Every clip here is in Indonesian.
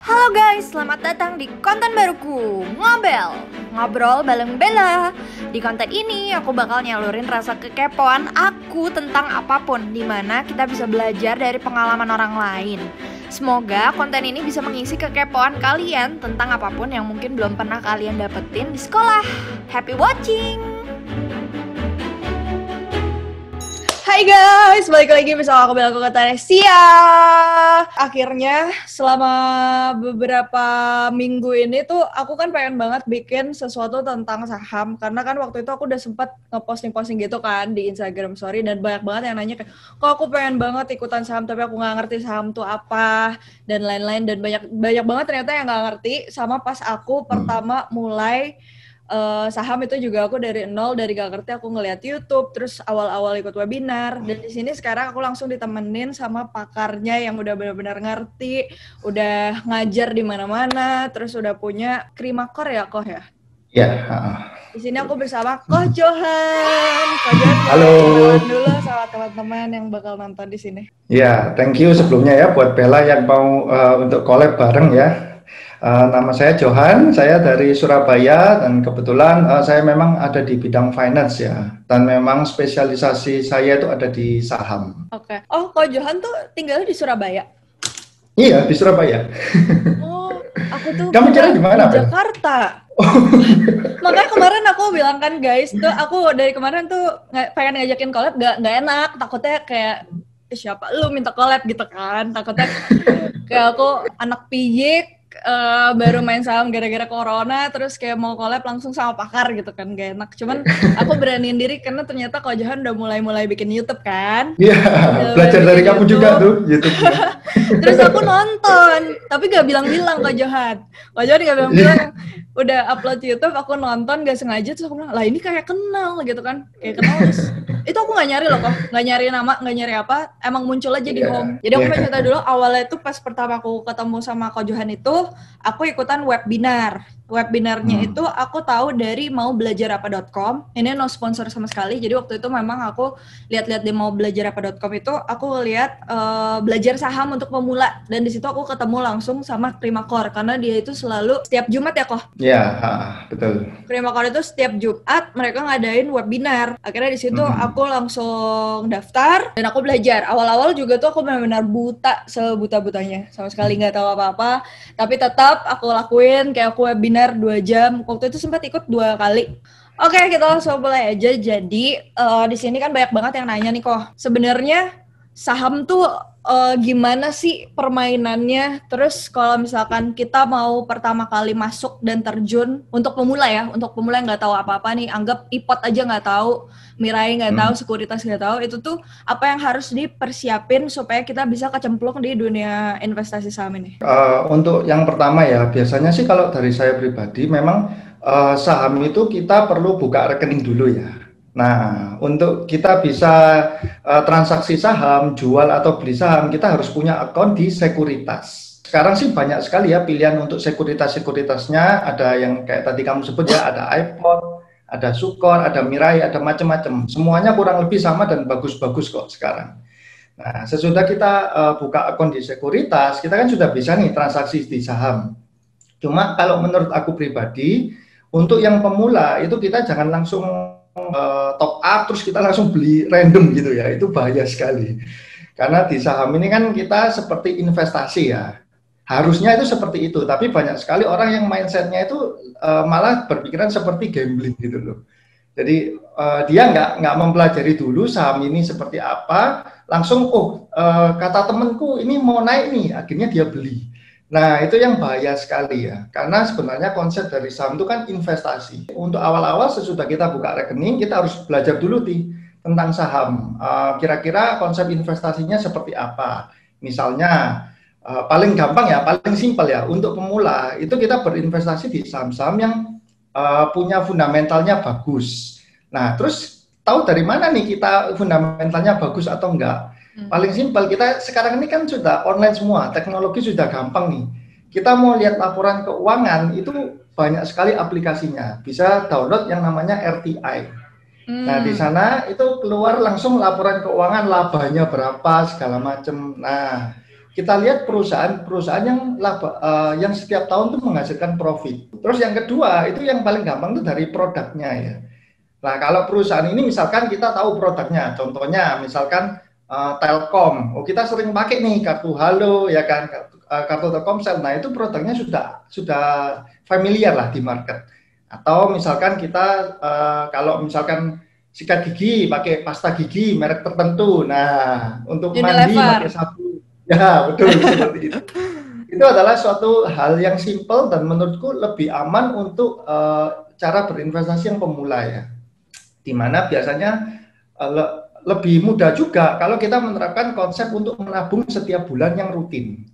Halo guys, selamat datang di konten baruku, Ngobel, ngobrol bareng Bella. Di konten ini aku bakal nyalurin rasa kekepoan aku tentang apapun, dimana kita bisa belajar dari pengalaman orang lain. Semoga konten ini bisa mengisi kekepoan kalian tentang apapun yang mungkin belum pernah kalian dapetin di sekolah. Happy watching! Hai guys, balik lagi bersama aku Bella Tanesia. Akhirnya selama beberapa minggu ini tuh aku kan pengen banget bikin sesuatu tentang saham. Karena kan waktu itu aku udah sempat ngeposting-posting gitu kan di Instagram story. Dan banyak banget yang nanya kayak, kok aku pengen banget ikutan saham tapi aku gak ngerti saham tuh apa dan lain-lain. Dan banyak banget ternyata yang gak ngerti. Sama pas aku pertama mulai saham itu juga aku dari nol, dari gak ngerti aku ngeliat YouTube, terus awal-awal ikut webinar, dan di sini sekarang aku langsung ditemenin sama pakarnya yang udah benar-benar ngerti, udah ngajar di mana-mana, terus udah punya Krimakor ya, Koh ya? Ya. Di sini aku bersama Koh Johan. Koh Johan, Halo. kenalan dulu sama teman-teman yang bakal nonton di sini. Ya, thank you sebelumnya ya buat Bella yang mau untuk collab bareng ya. Nama saya Johan, saya dari Surabaya dan kebetulan saya memang ada di bidang finance ya. Dan memang spesialisasi saya itu ada di saham. Oke. Oh, Koh Johan tuh tinggalnya di Surabaya? Iya, di Surabaya. Oh, aku tuh Kamu kira di mana, di Jakarta. Makanya kemarin aku bilang kan guys, tuh aku dari kemarin tuh pengen ngajakin collab, gak enak, takutnya kayak siapa lu minta collab gitu kan, takutnya kayak aku anak piyik, baru main saham gara-gara corona, terus kayak mau collab langsung sama pakar gitu kan, gak enak. Cuman aku beraniin diri karena ternyata Koh Johan udah mulai bikin YouTube kan. Iya, belajar dari kamu juga tuh YouTube. Terus aku nonton, tapi gak bilang-bilang Koh Johan gak bilang-bilang, udah upload YouTube, aku nonton gak sengaja, terus aku bilang, lah ini kayak kenal gitu kan, kayak kenal. Itu aku gak nyari loh kok, gak nyari nama, gak nyari apa, emang muncul aja di home. Jadi aku pengen cerita dulu, awalnya tuh pas pertama aku ketemu sama Koh Johan itu, aku ikutan webinar. Webinarnya itu aku tahu dari maubelajarapa.com. Ini no sponsor sama sekali. Jadi waktu itu memang aku lihat-lihat di maubelajarapa.com itu aku lihat belajar saham untuk pemula, dan di situ aku ketemu langsung sama Krimakor karena dia itu selalu setiap Jumat ya, Koh. Iya, betul. Krimakor itu setiap Jumat mereka ngadain webinar. Akhirnya di situ aku langsung daftar dan aku belajar. Awal-awal juga tuh aku benar-benar buta, sebuta-butanya, sama sekali nggak tahu apa-apa. Tapi tetap aku lakuin, kayak aku webinar 2 jam. Waktu itu sempat ikut 2 kali. Oke, kita langsung mulai aja. Jadi di sini kan banyak banget yang nanya nih, kok sebenarnya saham tuh gimana sih permainannya? Terus kalau misalkan kita mau pertama kali masuk dan terjun untuk pemula ya, untuk pemula yang nggak tahu apa-apa nih, anggap ipot aja nggak tahu, Mirai nggak tahu, sekuritas nggak tahu, itu tuh apa yang harus dipersiapin supaya kita bisa kecemplung di dunia investasi saham ini? Untuk yang pertama ya, biasanya sih kalau dari saya pribadi memang saham itu kita perlu buka rekening dulu ya. Nah, untuk kita bisa transaksi saham, jual atau beli saham, kita harus punya akun di sekuritas. Sekarang sih banyak sekali ya pilihan untuk sekuritasnya, ada yang kayak tadi kamu sebut ya, ada iPod, ada Sukor, ada Mirai, ada macam-macam. Semuanya kurang lebih sama dan bagus-bagus kok sekarang. Nah, sesudah kita buka akun di sekuritas, kita kan sudah bisa nih transaksi di saham. Cuma kalau menurut aku pribadi, untuk yang pemula itu kita jangan langsung top up terus kita langsung beli random gitu ya, itu bahaya sekali. Karena di saham ini kan kita seperti investasi ya, harusnya itu seperti itu, tapi banyak sekali orang yang mindsetnya itu malah berpikiran seperti gambling gitu loh. Jadi dia nggak mempelajari dulu saham ini seperti apa, langsung kata temenku ini mau naik nih, akhirnya dia beli. Nah, itu yang bahaya sekali ya, karena sebenarnya konsep dari saham itu kan investasi. Untuk awal-awal sesudah kita buka rekening, kita harus belajar dulu nih tentang saham. Kira-kira konsep investasinya seperti apa. Misalnya, paling gampang ya, paling simpel ya, untuk pemula, itu kita berinvestasi di saham-saham yang punya fundamentalnya bagus. Nah, terus tahu dari mana nih kita fundamentalnya bagus atau enggak? Paling simpel, kita sekarang ini kan sudah online semua, teknologi sudah gampang nih. Kita mau lihat laporan keuangan, itu banyak sekali aplikasinya. Bisa download yang namanya RTI. Nah, di sana itu keluar langsung laporan keuangan, labanya berapa, segala macam. Nah, kita lihat perusahaan yang yang setiap tahun tuh menghasilkan profit. Terus yang kedua itu yang paling gampang itu dari produknya ya. Nah kalau perusahaan ini misalkan kita tahu produknya, contohnya misalkan Telkom, kita sering pakai nih kartu Halo ya kan, kartu Telkomsel. Nah itu produknya sudah familiar lah di market. Atau misalkan kita kalau misalkan sikat gigi pakai pasta gigi merek tertentu. Nah untuk mandi pakai sabun. Ya betul seperti itu. Itu adalah suatu hal yang simple dan menurutku lebih aman untuk cara berinvestasi yang pemula ya. Dimana biasanya lebih mudah juga kalau kita menerapkan konsep untuk menabung setiap bulan yang rutin.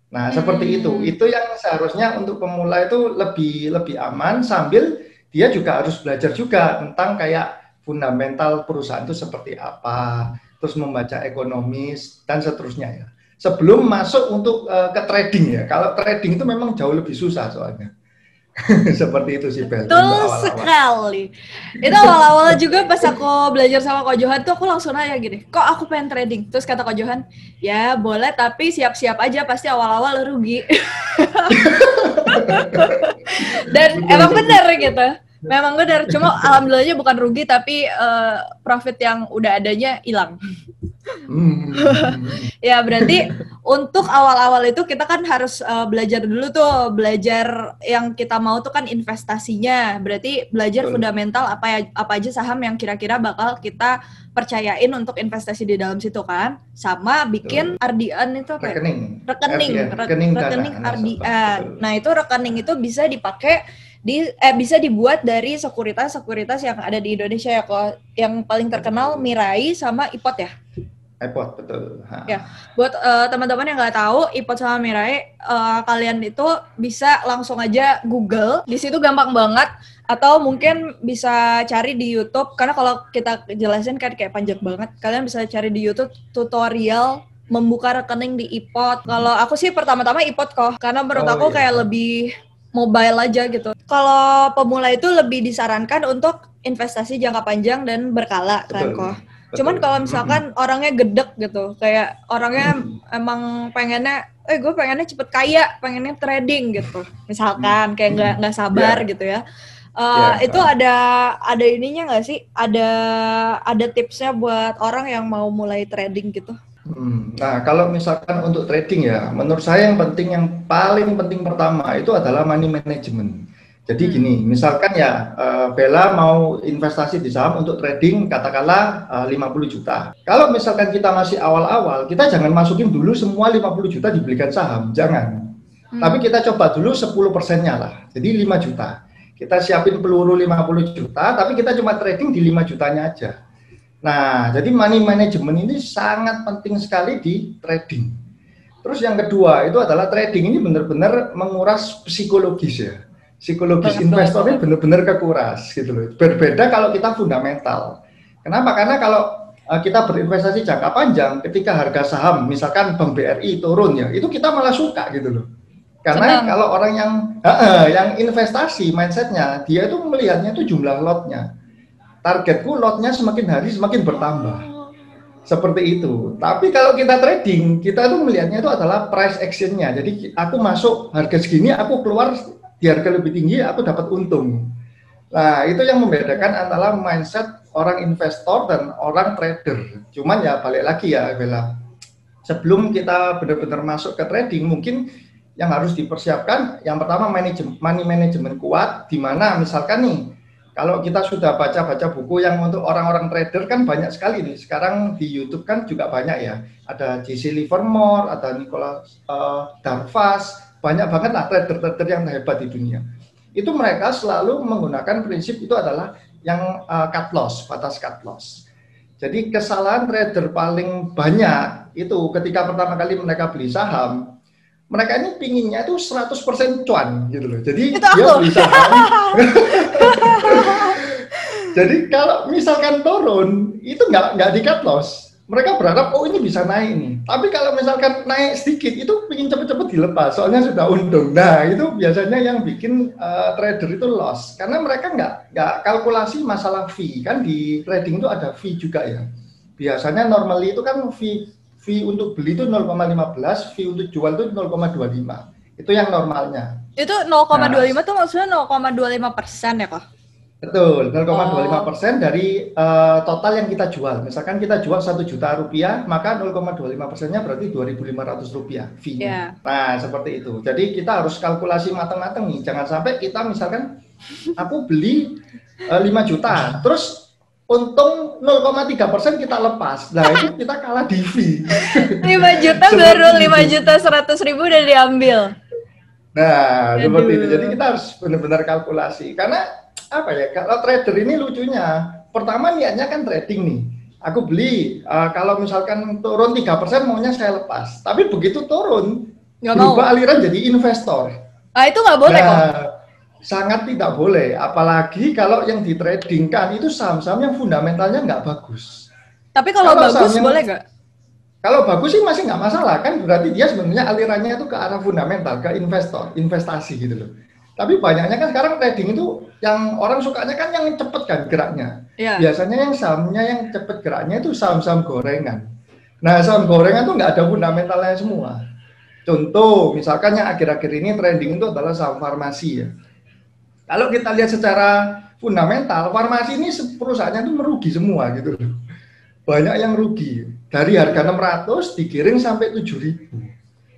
Nah, seperti itu. Itu yang seharusnya untuk pemula itu lebih aman sambil dia juga harus belajar juga tentang kayak fundamental perusahaan itu seperti apa, terus membaca ekonomis dan seterusnya ya. Sebelum masuk untuk ke trading ya. Kalau trading itu memang jauh lebih susah soalnya. Seperti itu sih Bel. Betul sekali. Itu awal-awal juga pas aku belajar sama Ko Johan tuh aku langsung nanya gini, kok aku pengen trading? Terus kata Ko Johan, ya boleh tapi siap-siap aja pasti awal-awal rugi. Dan emang benar gitu. Memang benar, cuma alhamdulillahnya bukan rugi tapi profit yang udah adanya hilang. Ya berarti untuk awal-awal itu kita kan harus belajar dulu tuh, belajar yang kita mau tuh kan investasinya. Berarti belajar fundamental apa aja saham yang kira-kira bakal kita percayain untuk investasi di dalam situ kan. Sama bikin RDN itu apa? Rekening RDN. Nah, itu rekening itu bisa dipakai bisa dibuat dari sekuritas yang ada di Indonesia ya kok. Yang paling terkenal Mirai sama Ipot ya. Ipot betul. Ya, buat teman-teman yang nggak tahu Ipot sama Mirai, kalian itu bisa langsung aja Google. Di situ gampang banget. Atau mungkin bisa cari di YouTube. Karena kalau kita jelasin kan kayak panjang banget. Kalian bisa cari di YouTube tutorial membuka rekening di Ipot. Kalau aku sih pertama-tama Ipot kok. Karena menurut aku kayak lebih mobile aja gitu. Kalau pemula itu lebih disarankan untuk investasi jangka panjang dan berkala kan kok. Cuman kalau misalkan orangnya gedek gitu, kayak orangnya emang pengennya, gue pengennya cepet kaya, pengennya trading gitu. Misalkan kayak nggak sabar gitu ya. Itu ada ininya nggak sih? Ada tipsnya buat orang yang mau mulai trading gitu? Nah, kalau misalkan untuk trading ya, menurut saya yang paling penting pertama itu adalah money management. Jadi gini, misalkan ya Bella mau investasi di saham untuk trading katakanlah 50 juta. Kalau misalkan kita masih awal-awal, kita jangan masukin dulu semua 50 juta dibelikan saham, jangan. Tapi kita coba dulu 10%-nya lah, jadi 5 juta. Kita siapin peluru 50 juta, tapi kita cuma trading di 5 jutanya aja. Nah, jadi money management ini sangat penting sekali di trading. Terus yang kedua itu adalah trading ini benar-benar menguras psikologis ya. Psikologis investor ini benar-benar kekuras gitu loh. Berbeda kalau kita fundamental. Kenapa? Karena kalau kita berinvestasi jangka panjang, ketika harga saham misalkan Bank BRI turun ya, itu kita malah suka gitu loh. Karena kalau orang yang investasi mindsetnya, dia itu melihatnya itu jumlah lotnya. Targetku lotnya semakin hari semakin bertambah. Seperti itu. Tapi kalau kita trading, kita tuh melihatnya itu adalah price action-nya. Jadi aku masuk harga segini, aku keluar di harga lebih tinggi, aku dapat untung. Nah, itu yang membedakan antara mindset orang investor dan orang trader. Cuman ya balik lagi ya, Bella. Sebelum kita benar-benar masuk ke trading, mungkin yang harus dipersiapkan, yang pertama money management kuat, di mana misalkan nih, kalau kita sudah baca-baca buku yang untuk orang-orang trader kan banyak sekali nih. Sekarang di YouTube kan juga banyak ya. Ada Jesse Livermore, ada Nicholas Darvas, banyak banget lah trader-trader yang hebat di dunia. Itu mereka selalu menggunakan prinsip itu adalah yang cut loss, batas cut loss. Jadi kesalahan trader paling banyak itu ketika pertama kali mereka beli saham, mereka ini pinginnya itu 100% cuan gitu loh. Jadi itu dia beli saham. Jadi kalau misalkan turun itu nggak di cut loss. Mereka berharap oh ini bisa naik nih. Tapi kalau misalkan naik sedikit itu pingin cepet-cepet dilepas. Soalnya sudah untung. Nah itu biasanya yang bikin trader itu loss. Karena mereka nggak kalkulasi masalah fee. Kan di trading itu ada fee juga ya. Biasanya normally itu kan fee Fee untuk beli itu 0,15, fee untuk jual itu 0,25. Itu yang normalnya. Itu 0,25 tuh maksudnya 0,25% ya kok? Betul, 0,25% dari total yang kita jual. Misalkan kita jual 1 juta rupiah, maka 0,25%-nya berarti 2.500 rupiah fee-nya. Nah, seperti itu. Jadi kita harus kalkulasi matang-matang nih. Jangan sampai kita misalkan aku beli 5 juta, terus untung 0,3% kita lepas. Nah, itu kita kalah di fee. 5 juta baru 5.100.000 udah diambil. Nah, seperti itu. Jadi kita harus benar-benar kalkulasi. Karena apa ya, kalau trader ini lucunya, pertama niatnya kan trading nih. Aku beli, kalau misalkan turun 3% maunya saya lepas. Tapi begitu turun, berubah aliran jadi investor. Itu nggak boleh kok. Sangat tidak boleh. Apalagi kalau yang ditradingkan itu saham-saham yang fundamentalnya nggak bagus. Tapi kalau bagus boleh nggak? Kalau bagus sih masih nggak masalah. Kan berarti dia sebenarnya alirannya itu ke arah fundamental, ke investasi gitu loh. Tapi banyaknya kan sekarang trading itu yang orang sukanya kan yang cepet kan geraknya. Biasanya yang sahamnya yang cepet geraknya itu saham-saham gorengan. Nah, saham gorengan itu nggak ada fundamentalnya semua. Contoh, misalkan yang akhir-akhir ini trending itu adalah saham farmasi ya. Kalau kita lihat secara fundamental, farmasi ini perusahaannya itu merugi semua gitu loh. Banyak yang rugi. Dari harga 600 digiring sampai 7.000.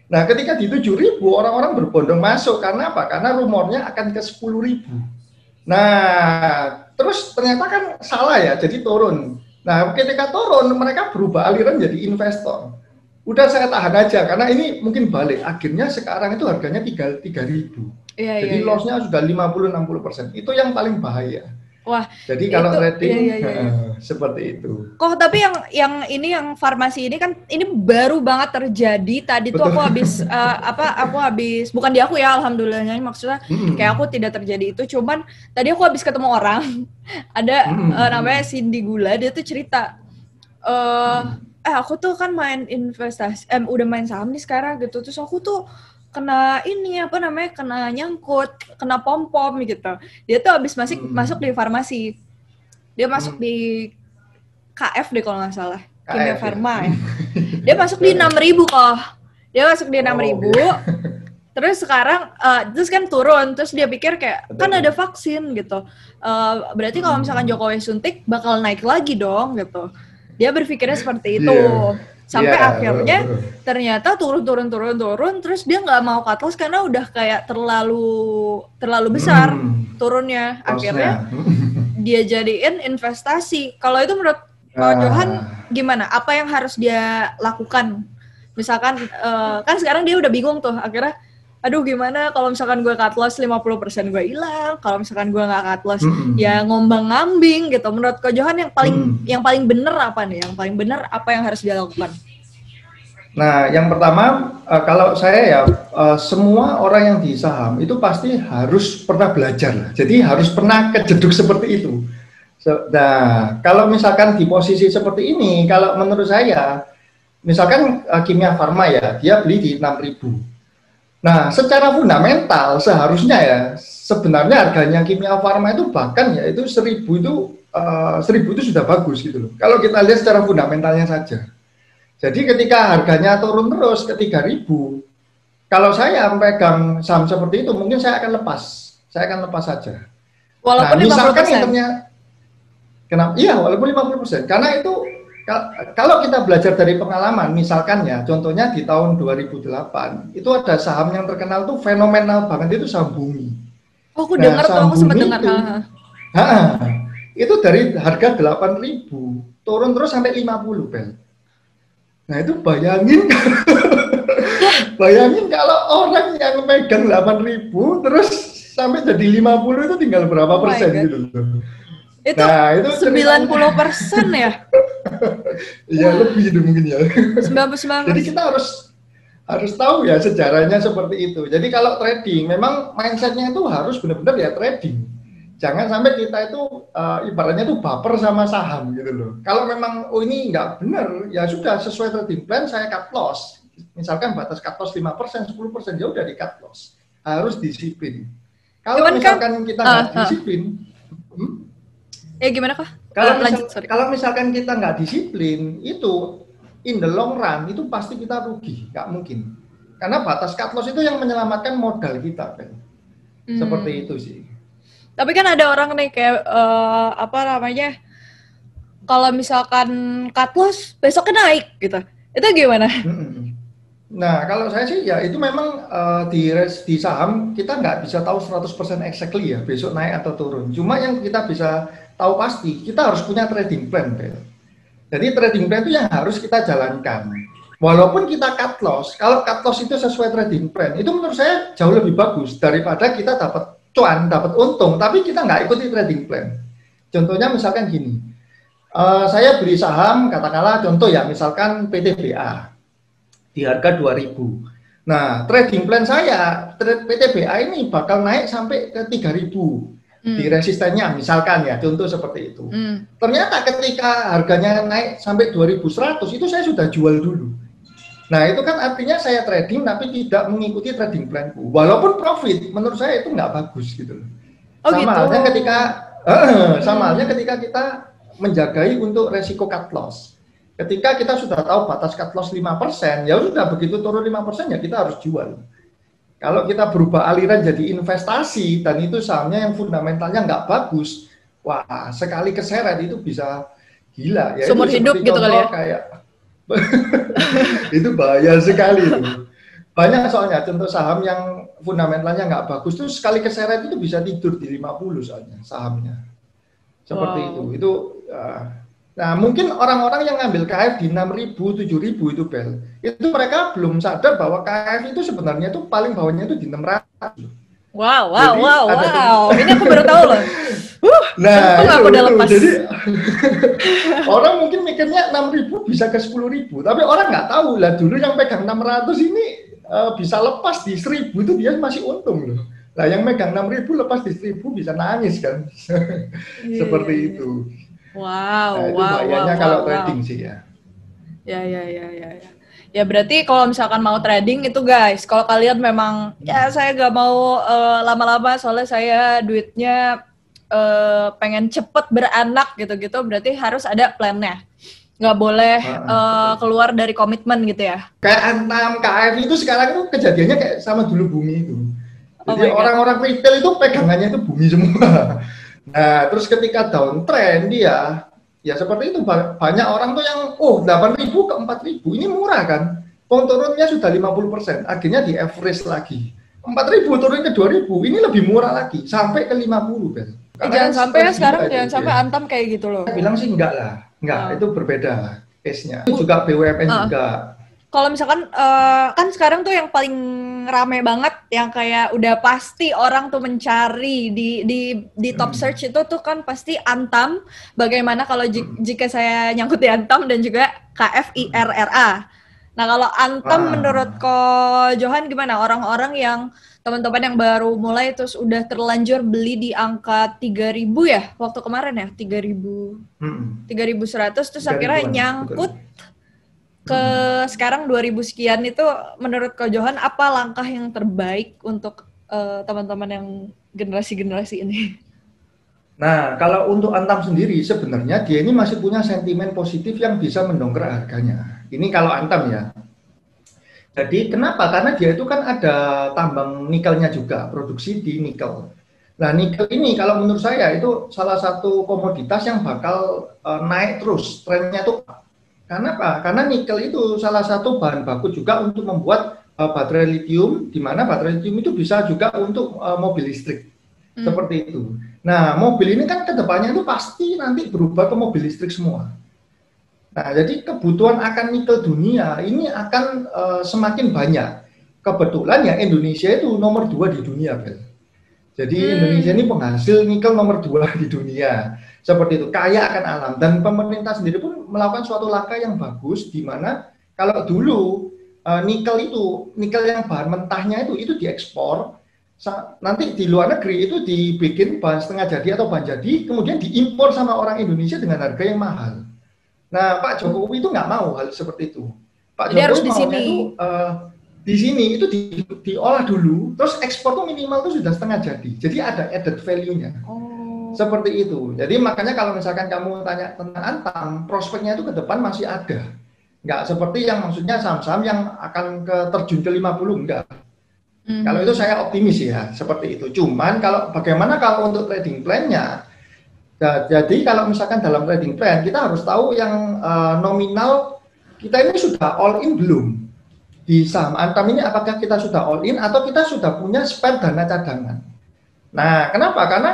Nah, ketika di 7.000 orang-orang berbondong masuk karena apa? Karena rumornya akan ke 10.000. Nah, terus ternyata kan salah ya, jadi turun. Nah, ketika turun mereka berubah aliran jadi investor. Udah saya tahan aja karena ini mungkin balik. Akhirnya sekarang itu harganya 3.000. Jadi loss-nya sudah 50-60%. Itu yang paling bahaya. Wah, jadi kalau trading seperti itu. Kok tapi yang farmasi ini kan ini baru banget terjadi. Tadi tuh aku habis bukan di aku ya, alhamdulillahnya maksudnya kayak aku tidak terjadi itu. Cuman tadi aku habis ketemu orang ada namanya Cindy Gula, dia tuh cerita aku tuh kan main investasi, udah main saham nih sekarang gitu. Terus aku tuh kena kena nyangkut, kena pom-pom gitu. Dia tuh habis masuk di farmasi. Dia masuk di KF deh kalau nggak salah. Kimia Farma ya. Dia masuk di 6.000 kok. Dia masuk di 6.000. Terus sekarang, terus kan turun. Terus dia pikir kayak, kan ada vaksin gitu. Berarti kalau misalkan Jokowi suntik, bakal naik lagi dong gitu. Dia berpikirnya seperti itu. Sampai akhirnya ternyata turun terus dia nggak mau cut loss karena udah kayak terlalu besar turunnya. Akhirnya dia jadiin investasi. Kalau itu menurut Johan gimana? Apa yang harus dia lakukan? Misalkan kan sekarang dia udah bingung tuh. Akhirnya aduh gimana kalau misalkan gue cut loss 50% gue hilang, kalau misalkan gue nggak cut loss ya ngombang-ngambing gitu. Menurut Ko Johan yang paling bener apa nih? Yang paling bener apa yang harus dia lakukan? Nah, yang pertama kalau saya ya semua orang yang di saham itu pasti harus pernah belajar. Jadi harus pernah kejeduk seperti itu. Nah, kalau misalkan di posisi seperti ini, kalau menurut saya misalkan Kimia Farma ya, dia beli di 6.000. Nah, secara fundamental seharusnya ya sebenarnya harganya Kimia Farma itu bahkan ya itu 1.000 itu sudah bagus gitu loh. Kalau kita lihat secara fundamentalnya saja. Jadi ketika harganya turun terus ke 3.000, kalau saya pegang saham seperti itu mungkin saya akan lepas. Saya akan lepas saja. Walaupun nah, misalkan kenapa? Iya, walaupun 50%. Karena itu kalau kita belajar dari pengalaman, misalkan ya, contohnya di tahun 2008, itu ada saham yang terkenal tuh fenomenal banget, itu saham bumi. Oh, aku dengar tuh, aku sempat dengar. Itu dari harga 8.000, turun terus sampai 50, Bel. Nah, itu bayangin, bayangin kalau orang yang megang 8.000, terus sampai jadi 50, itu tinggal berapa persen gitu loh. Itu 90% ya? Iya, lebih itu mungkin ya. 99%. Jadi kita harus tahu ya sejarahnya seperti itu. Jadi kalau trading, memang mindsetnya itu harus benar-benar ya trading. Jangan sampai kita itu ibaratnya itu baper sama saham gitu loh. Kalau memang ini nggak benar, ya sudah sesuai trading plan saya cut loss. Misalkan batas cut loss 5%, 10%, ya udah di cut loss. Harus disiplin. Kalau misalkan kita nggak disiplin, gimana kok? Kalau misalkan kita nggak disiplin, itu in the long run itu pasti kita rugi, nggak mungkin. Karena batas cut loss itu yang menyelamatkan modal kita, kan. Seperti itu sih. Tapi kan ada orang nih kayak apa namanya? Kalau misalkan cut loss besoknya naik gitu. Itu gimana? Nah, kalau saya sih ya itu memang di saham kita nggak bisa tahu 100% exactly ya besok naik atau turun. Cuma yang kita bisa tahu pasti kita harus punya trading plan, Bel. Jadi trading plan itu yang harus kita jalankan. Walaupun kita cut loss, kalau cut loss itu sesuai trading plan, itu menurut saya jauh lebih bagus daripada kita dapat cuan, dapat untung, tapi kita nggak ikuti trading plan. Contohnya misalkan gini, saya beli saham, katakanlah contoh ya, misalkan PTBA. Di harga 2.000. Nah, trading plan saya, PTBA ini bakal naik sampai ke 3.000 di resistennya, misalkan ya, contoh seperti itu. Ternyata ketika harganya naik sampai 2.100, itu saya sudah jual dulu. Nah, itu kan artinya saya trading tapi tidak mengikuti trading planku. Walaupun profit, menurut saya itu nggak bagus gitu. Sama halnya ketika kita menjagai untuk resiko cut loss. Ketika kita sudah tahu batas cut loss 5%, ya sudah begitu turun 5% ya kita harus jual. Kalau kita berubah aliran jadi investasi dan itu sahamnya yang fundamentalnya nggak bagus, wah sekali keseret itu bisa gila. Ya, seumur hidup gitu kali ya? Kayak itu bahaya sekali itu. Banyak soalnya contoh saham yang fundamentalnya nggak bagus tuh sekali keseret itu bisa tidur di 50 soalnya sahamnya. Seperti itu. Nah, mungkin orang-orang yang ngambil KF di 6.000, 7.000 itu, Bel. Itu mereka belum sadar bahwa KF itu sebenarnya itu paling bawahnya itu di 600. Wow. Ini aku baru tahu loh. Nah, itu, aku udah lepas. Jadi orang mungkin mikirnya 6.000 bisa ke 10.000, tapi orang nggak tahu lah dulu yang pegang 600 ini bisa lepas di 1.000 itu dia masih untung loh. Lah yang megang 6.000 lepas di 1.000 bisa nangis kan. Seperti itu. Wow, itu bahayanya kalau trading sih ya. Ya berarti kalau misalkan mau trading itu guys, kalau kalian memang ya saya gak mau lama-lama soalnya saya duitnya pengen cepet beranak gitu-gitu, berarti harus ada plannya. Nggak boleh keluar dari komitmen gitu ya. Kayak Antam, KF itu sekarang itu kejadiannya kayak sama dulu bumi itu. Jadi orang-orang retail itu pegangannya itu bumi semua. Nah, terus ketika downtrend dia, ya seperti itu banyak orang tuh yang 8.000 ke 4.000 ini murah kan. Turunnya sudah 50%, akhirnya di average lagi. 4.000 turun ke 2.000, ini lebih murah lagi sampai ke 50 kan. Jangan sampai ya sekarang jangan sampai Antam kayak gitu loh. Bilang sih enggak lah. Enggak, itu berbeda case-nya. Itu juga BUMN juga. Kalau misalkan kan sekarang tuh yang paling rame banget yang kayak udah pasti orang tuh mencari di top search itu tuh kan pasti Antam. Bagaimana kalau jika saya nyangkut di Antam dan juga KFIRRA. Nah, kalau Antam menurut Ko Johan gimana? Orang-orang yang teman-teman yang baru mulai terus udah terlanjur beli di angka 3.000 ya waktu kemarin ya 3.100 terus akhirnya nyangkut ke sekarang 2.000 sekian, itu menurut Ko Johan apa langkah yang terbaik untuk teman-teman yang generasi-generasi ini? Nah, kalau untuk Antam sendiri sebenarnya dia ini masih punya sentimen positif yang bisa mendongkrak harganya. Ini kalau Antam ya. Jadi kenapa? Karena dia itu kan ada tambang nikelnya juga, produksi di nikel. Nah, nikel ini kalau menurut saya itu salah satu komoditas yang bakal naik terus, trennya tuh. Karena apa? Karena nikel itu salah satu bahan baku juga untuk membuat baterai lithium, di mana baterai lithium itu bisa juga untuk mobil listrik. Seperti itu. Nah, mobil ini kan kedepannya itu pasti nanti berubah ke mobil listrik semua. Nah, jadi kebutuhan akan nikel dunia ini akan semakin banyak. Kebetulan ya Indonesia itu nomor 2 di dunia, Bel. Jadi Indonesia ini penghasil nikel nomor 2 di dunia. Seperti itu, kaya akan alam. Dan pemerintah sendiri pun melakukan suatu langkah yang bagus, di mana kalau dulu nikel yang bahan mentahnya itu diekspor, nanti di luar negeri itu dibikin bahan setengah jadi atau bahan jadi, kemudian diimpor sama orang Indonesia dengan harga yang mahal. Nah, Pak Jokowi itu nggak mau hal seperti itu. Pak Jokowi harus di sini itu diolah dulu, terus ekspor tuh minimal tuh sudah setengah jadi. Jadi ada added value-nya. Seperti itu. Jadi makanya kalau misalkan kamu tanya tentang Antam, prospeknya itu ke depan masih ada. Nggak seperti yang maksudnya saham-saham yang akan terjun ke 50, enggak. Kalau itu saya optimis ya, seperti itu. Cuman kalau bagaimana kalau untuk trading plan-nya, jadi kalau misalkan dalam trading plan, kita harus tahu yang nominal kita ini sudah all in belum? Di saham Antam ini apakah kita sudah all in atau kita sudah punya spare dana cadangan? Nah, kenapa? Karena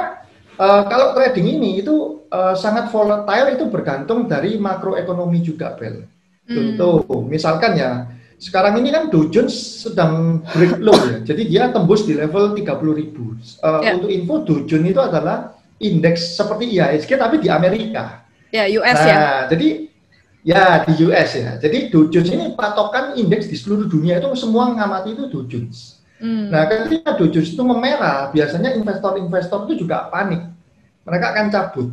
kalau trading ini itu sangat volatile, itu bergantung dari makroekonomi juga, Bel. Contoh, misalkan ya, sekarang ini kan Dow Jones sedang break low ya, jadi dia tembus di level 30.000. Untuk info, Dow Jones itu adalah indeks seperti IHSG tapi di Amerika. Ya, US nah, ya. Jadi ya di US ya. Jadi Dow Jones ini patokan indeks di seluruh dunia itu semua mengamati itu Dow Jones. Nah, ketika Dow Jones itu memerah, biasanya investor-investor itu juga panik. Mereka akan cabut.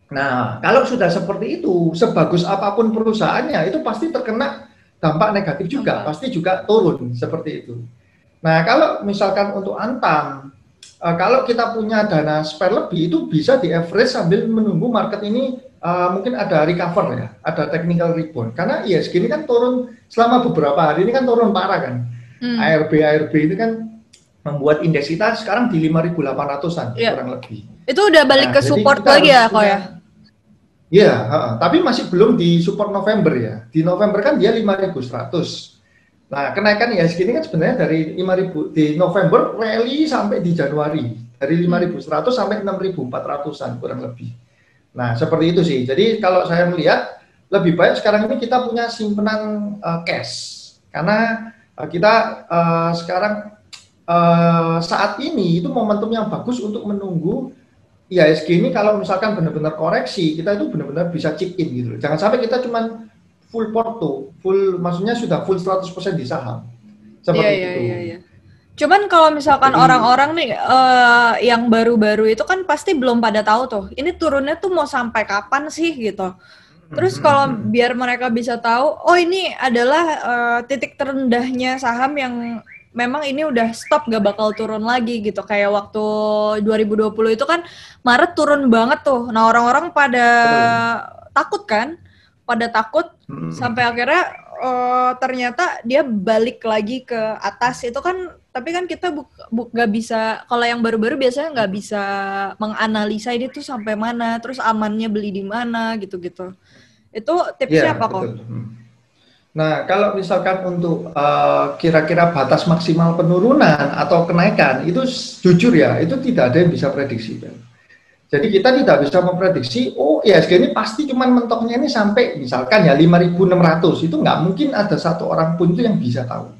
Nah, kalau sudah seperti itu, sebagus apapun perusahaannya, itu pasti terkena dampak negatif juga, pasti juga turun seperti itu. Nah, kalau misalkan untuk Antam, kalau kita punya dana spare lebih, itu bisa di average sambil menunggu market ini mungkin ada recover ya, ada technical rebound. Karena IHSG ini kan turun selama beberapa hari ini kan turun parah kan. ARB ini kan membuat indeks kita sekarang di 5.800-an kurang lebih. Itu udah balik ke support lagi ya kok ya? Iya, tapi masih belum di support November ya. Di November kan dia 5.100. Nah, kenaikan IHSG ini kan sebenarnya dari 5.000 di November rally sampai di Januari dari 5.100 sampai 6.400-an kurang lebih. Nah, seperti itu sih. Jadi kalau saya melihat lebih baik sekarang ini kita punya simpanan cash karena kita sekarang saat ini itu momentum yang bagus untuk menunggu IHSG ini kalau misalkan benar-benar koreksi, kita itu benar-benar bisa chip in gitu. Jangan sampai kita cuman full porto, full maksudnya sudah full 100% di saham. Seperti itu. Iya. Cuman kalau misalkan orang-orang nih yang baru-baru itu kan pasti belum pada tahu tuh, ini turunnya tuh mau sampai kapan sih gitu. Terus kalau biar mereka bisa tahu, oh ini adalah titik terendahnya saham yang memang ini udah stop gak bakal turun lagi gitu. Kayak waktu 2020 itu kan Maret turun banget tuh. Nah orang-orang pada takut kan? Pada takut sampai akhirnya ternyata dia balik lagi ke atas. Itu kan, tapi kan kita gak bisa, kalau yang baru-baru biasanya gak bisa menganalisa ini tuh sampai mana, terus amannya beli di mana gitu-gitu. Itu tipsnya apa kok? Nah, kalau misalkan untuk kira-kira batas maksimal penurunan atau kenaikan, itu jujur ya, itu tidak ada yang bisa prediksi. Jadi kita tidak bisa memprediksi, oh IHSG ini pasti cuman mentoknya ini sampai misalkan ya 5.600, itu nggak mungkin ada satu orang pun itu yang bisa tahu.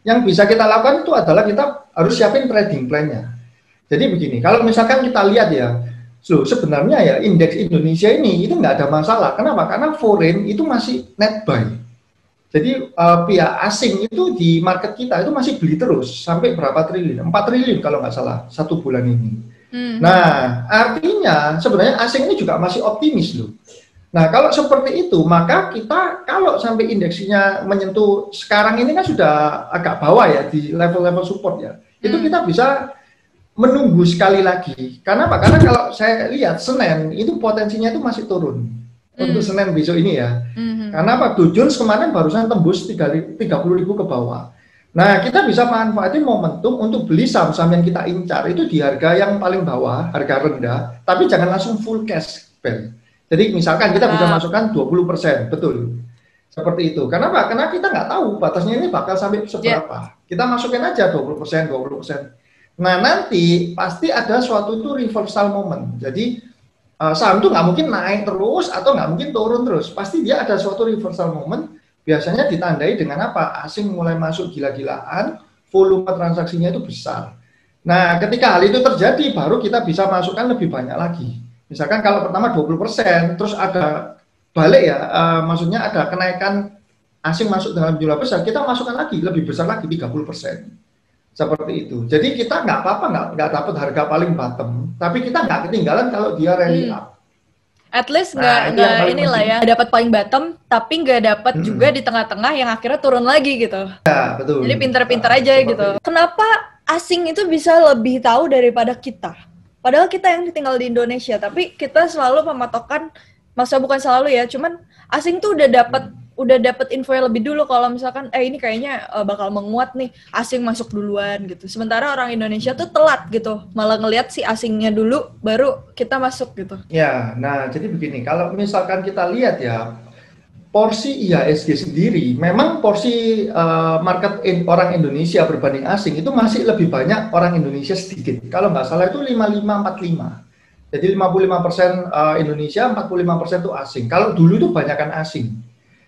Yang bisa kita lakukan itu adalah kita harus siapin trading plan-nya. Jadi begini, kalau misalkan kita lihat ya, sebenarnya ya indeks Indonesia ini itu nggak ada masalah. Kenapa? Karena foreign itu masih net buy. Jadi pihak asing itu di market kita itu masih beli terus sampai berapa triliun? 4 triliun kalau nggak salah satu bulan ini. Nah, artinya sebenarnya asing ini juga masih optimis loh. Nah, kalau seperti itu, maka kita kalau sampai indeksinya menyentuh sekarang ini kan sudah agak bawah ya di level-level support ya. Itu kita bisa menunggu sekali lagi. Karena apa? Karena kalau saya lihat Senin itu potensinya itu masih turun. Untuk Senin besok ini ya. Karena apa? Dow Jones kemarin barusan tembus 30.000 ke bawah. Nah, kita bisa manfaatin momentum untuk beli saham-saham yang kita incar itu di harga yang paling bawah, harga rendah, tapi jangan langsung full cash, Ben. Jadi misalkan kita bisa masukkan 20%, betul. Seperti itu. Kenapa? Karena kita nggak tahu batasnya ini bakal sampai seberapa. Kita masukin aja 20%, 20%. Nah, nanti pasti ada suatu itu reversal moment. Jadi saham itu nggak mungkin naik terus atau nggak mungkin turun terus. Pasti dia ada suatu reversal moment. Biasanya ditandai dengan apa? Asing mulai masuk gila-gilaan, volume transaksinya itu besar. Nah, ketika hal itu terjadi, baru kita bisa masukkan lebih banyak lagi. Misalkan kalau pertama 20%, terus ada balik ya, maksudnya ada kenaikan asing masuk dalam jumlah besar, kita masukkan lagi, lebih besar lagi 30%. Seperti itu. Jadi kita nggak apa-apa, nggak dapat harga paling bottom, tapi kita nggak ketinggalan kalau dia rally up. At least nggak inilah ya, dapat paling bottom, tapi nggak dapat juga di tengah-tengah yang akhirnya turun lagi gitu. Ya, betul. Jadi pintar-pintar aja gitu. Kenapa asing itu bisa lebih tahu daripada kita? Padahal kita yang tinggal di Indonesia, tapi kita selalu mematokan maksudnya bukan selalu ya, cuman asing tuh udah dapat info yang lebih dulu kalau misalkan ini kayaknya bakal menguat nih, asing masuk duluan gitu. Sementara orang Indonesia tuh telat gitu, malah ngelihat si asingnya dulu baru kita masuk gitu. Ya, nah jadi begini, kalau misalkan kita lihat ya, porsi IHSG sendiri, memang porsi market orang Indonesia berbanding asing itu masih lebih banyak orang Indonesia sedikit. Kalau nggak salah itu 55-45. Jadi 55% Indonesia, 45% itu asing. Kalau dulu itu banyakkan asing.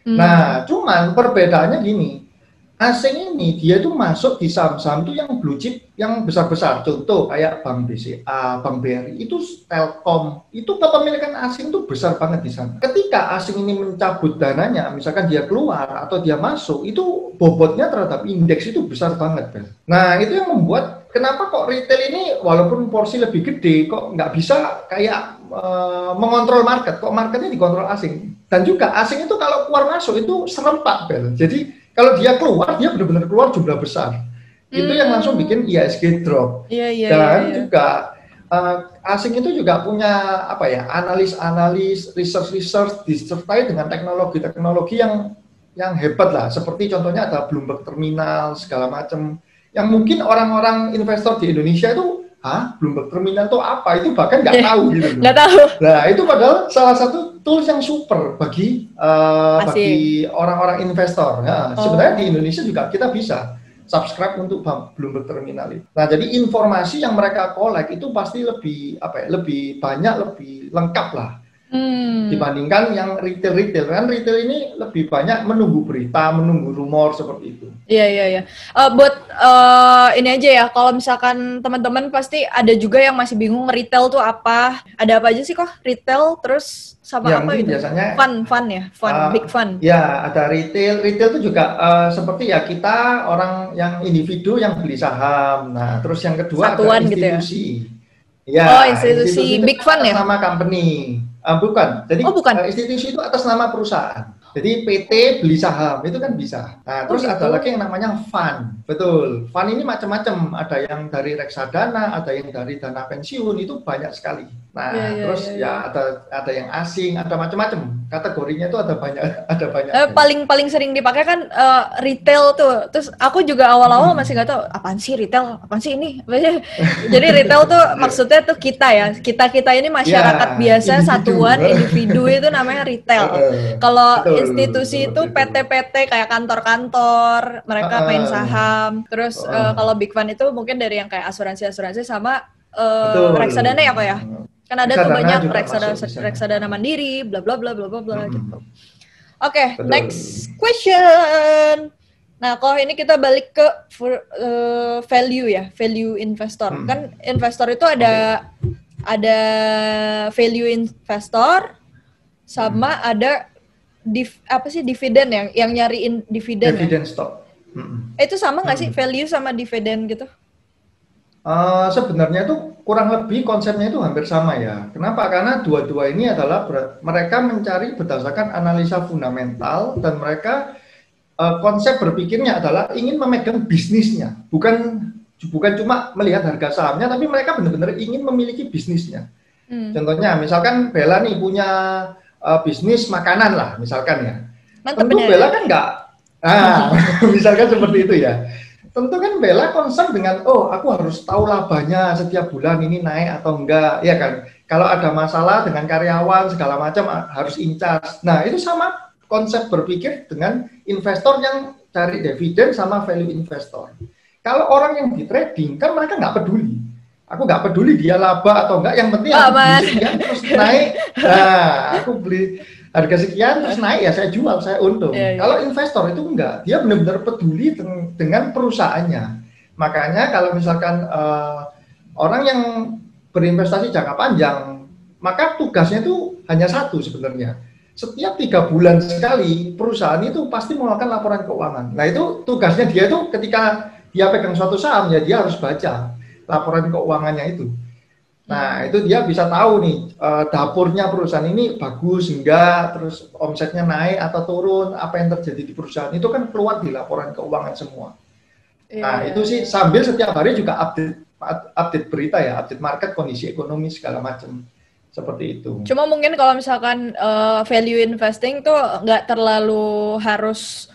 Nah, cuman perbedaannya gini, asing ini dia tuh masuk di saham-saham tuh yang blue chip, yang besar-besar. Contoh kayak Bank BCA, Bank BRI, itu Telkom, itu kepemilikan asing tuh besar banget di sana. Ketika asing ini mencabut dananya, misalkan dia keluar atau dia masuk, itu bobotnya terhadap indeks itu besar banget, Ben. Nah, itu yang membuat kenapa kok retail ini walaupun porsi lebih gede, kok nggak bisa kayak mengontrol market, kok marketnya dikontrol asing. Dan juga asing itu kalau keluar masuk itu serempak, Ben. Jadi kalau dia keluar, dia benar-benar keluar jumlah besar. Itu yang langsung bikin IHSG drop. Dan juga asing itu juga punya apa ya, analis-analis, research disertai dengan teknologi-teknologi yang hebat lah. Seperti contohnya ada Bloomberg Terminal segala macam. Yang mungkin orang-orang investor di Indonesia itu, Bloomberg Terminal itu apa? Itu bahkan nggak tahu gitu. Nggak tahu. Nah, itu padahal salah satu tools yang super bagi orang-orang investor. Nah, sebenarnya di Indonesia juga kita bisa subscribe untuk Bloomberg Terminal itu. Nah, jadi informasi yang mereka collect itu pasti lebih lebih banyak, lebih lengkap lah. Dibandingkan yang retail kan retail ini lebih banyak menunggu berita, menunggu rumor seperti itu. Iya. Buat ini aja ya, kalau misalkan teman-teman pasti ada juga yang masih bingung retail tuh apa. Ada apa aja sih kok retail, terus sama ya, apa gitu? Biasanya big fun. Ya, ada retail itu juga seperti ya kita orang yang individu yang beli saham. Nah, terus yang kedua Satuan ada institusi. Gitu ya? Institusi big fun ya? Nama company. Bukan. Jadi institusi itu atas nama perusahaan. Jadi PT beli saham itu kan bisa. Nah, terus ada lagi yang namanya fund. Betul. Fund ini macam-macam. Ada yang dari reksadana, ada yang dari dana pensiun, itu banyak sekali. Nah, ada yang asing, ada macam-macam. Kategorinya itu ada banyak. Paling sering dipakai kan retail tuh. Terus aku juga awal-awal masih nggak tahu apaan sih retail, apaan sih ini. Jadi retail tuh maksudnya tuh kita ya. Kita ini masyarakat biasa, satuan individu itu namanya retail. Kalau institusi itu PT-PT kayak kantor-kantor, mereka main saham. Terus kalau big fund itu mungkin dari yang kayak asuransi sama reksadana ya Pak ya? Kan ada tuh banyak reksadana mandiri, bla bla bla bla bla gitu. Oke, next question. Nah, kalau ini kita balik ke value ya, value investor. Kan investor itu ada value investor sama ada dividen yang nyariin dividen. Dividen stock. Itu sama nggak sih value sama dividen gitu? Sebenarnya itu kurang lebih konsepnya itu hampir sama ya. Kenapa? Karena dua-dua ini adalah mereka mencari berdasarkan analisa fundamental dan mereka konsep berpikirnya adalah ingin memegang bisnisnya, bukan cuma melihat harga sahamnya, tapi mereka benar-benar ingin memiliki bisnisnya. Contohnya, misalkan Bella nih punya bisnis makanan lah, misalkan ya. Mantap, tentu Bella kan nggak, misalkan seperti itu ya. Tentu kan Bella concern dengan, aku harus tahu labanya setiap bulan ini naik atau enggak, ya kan? Kalau ada masalah dengan karyawan segala macam harus incas. Nah, itu sama konsep berpikir dengan investor yang cari dividen sama value investor. Kalau orang yang di trading kan mereka nggak peduli. Aku nggak peduli dia laba atau enggak, yang penting aku beli sekian terus naik. Nah, aku beli harga sekian terus naik ya saya jual, saya untung. Kalau investor itu enggak, dia benar-benar peduli dengan perusahaannya. Makanya kalau misalkan orang yang berinvestasi jangka panjang, maka tugasnya itu hanya satu sebenarnya. Setiap 3 bulan sekali perusahaan itu pasti melakukan laporan keuangan. Nah, itu tugasnya dia itu ketika dia pegang suatu saham ya dia harus baca laporan keuangannya itu. Nah, itu dia bisa tahu nih dapurnya perusahaan ini bagus enggak, terus omsetnya naik atau turun, apa yang terjadi di perusahaan itu kan keluar di laporan keuangan semua. Nah, itu sih sambil setiap hari juga update berita ya, update market, kondisi ekonomi segala macam. seperti itu. Cuma mungkin kalau misalkan value investing tuh nggak terlalu harus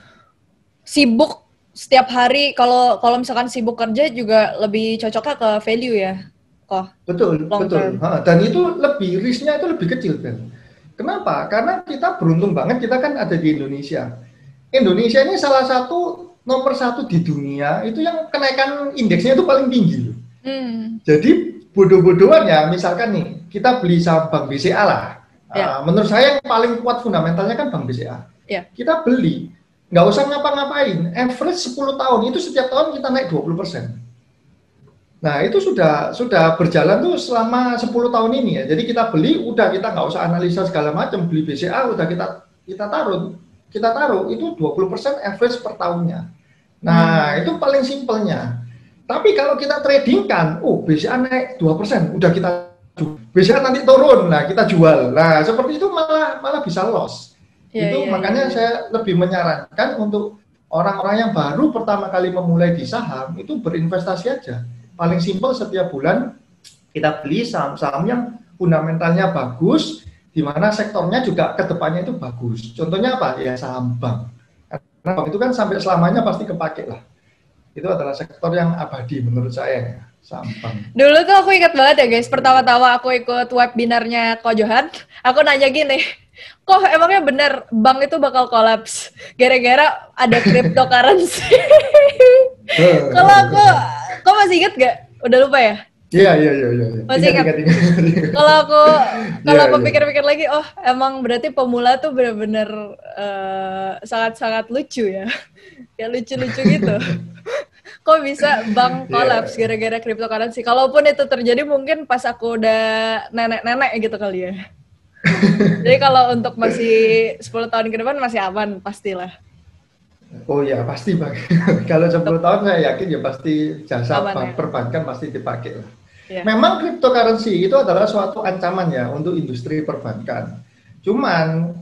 sibuk setiap hari. Kalau misalkan sibuk kerja juga lebih cocoknya ke value ya, kok. Betul, Long betul. term. Dan itu risknya itu lebih kecil, Ben. Kenapa? Karena kita beruntung banget, kita kan ada di Indonesia. Indonesia ini salah satu nomor satu di dunia itu yang kenaikan indeksnya itu paling tinggi. Jadi bodoh-bodohan ya, misalkan nih kita beli saham Bank BCA lah. Menurut saya yang paling kuat fundamentalnya kan Bank BCA. Kita beli, nggak usah ngapa-ngapain. Average 10 tahun itu setiap tahun kita naik 20%. Nah itu sudah berjalan tuh selama 10 tahun ini ya. Jadi kita beli, udah kita nggak usah analisa segala macam, beli BCA udah kita taruh itu 20% average per tahunnya. Nah itu paling simpelnya. Tapi kalau kita tradingkan, BCA naik 2%, udah kita BCA nanti turun, nah kita jual. Nah seperti itu malah bisa loss. Makanya saya lebih menyarankan untuk orang-orang yang baru pertama kali memulai di saham itu berinvestasi aja. Paling simpel setiap bulan kita beli saham-saham yang fundamentalnya bagus, di mana sektornya juga kedepannya itu bagus. Contohnya apa? Ya saham bank. Karena bank itu kan sampai selamanya pasti kepake lah. Itu adalah sektor yang abadi menurut saya, saham bank. Dulu tuh aku ingat banget ya guys, pertama-tama aku ikut webinarnya Ko Johan, aku nanya gini, kok emangnya bener bank itu bakal kolaps gara-gara ada cryptocurrency? Kalau kok masih inget gak? Udah lupa ya? Iya. Masih ingat. Kalau aku pikir-pikir lagi, emang berarti pemula tuh benar-benar sangat-sangat lucu ya. Kayak lucu-lucu gitu. Kok bisa bank kolaps gara-gara cryptocurrency? Kalaupun itu terjadi mungkin pas aku udah nenek-nenek gitu kali ya. Jadi kalau untuk masih 10 tahun ke depan masih aman pastilah. Oh ya pasti Bang. Kalau 10 tahun saya yakin ya pasti jasa perbankan pasti dipakai lah. Memang cryptocurrency itu adalah suatu ancaman ya untuk industri perbankan. Cuman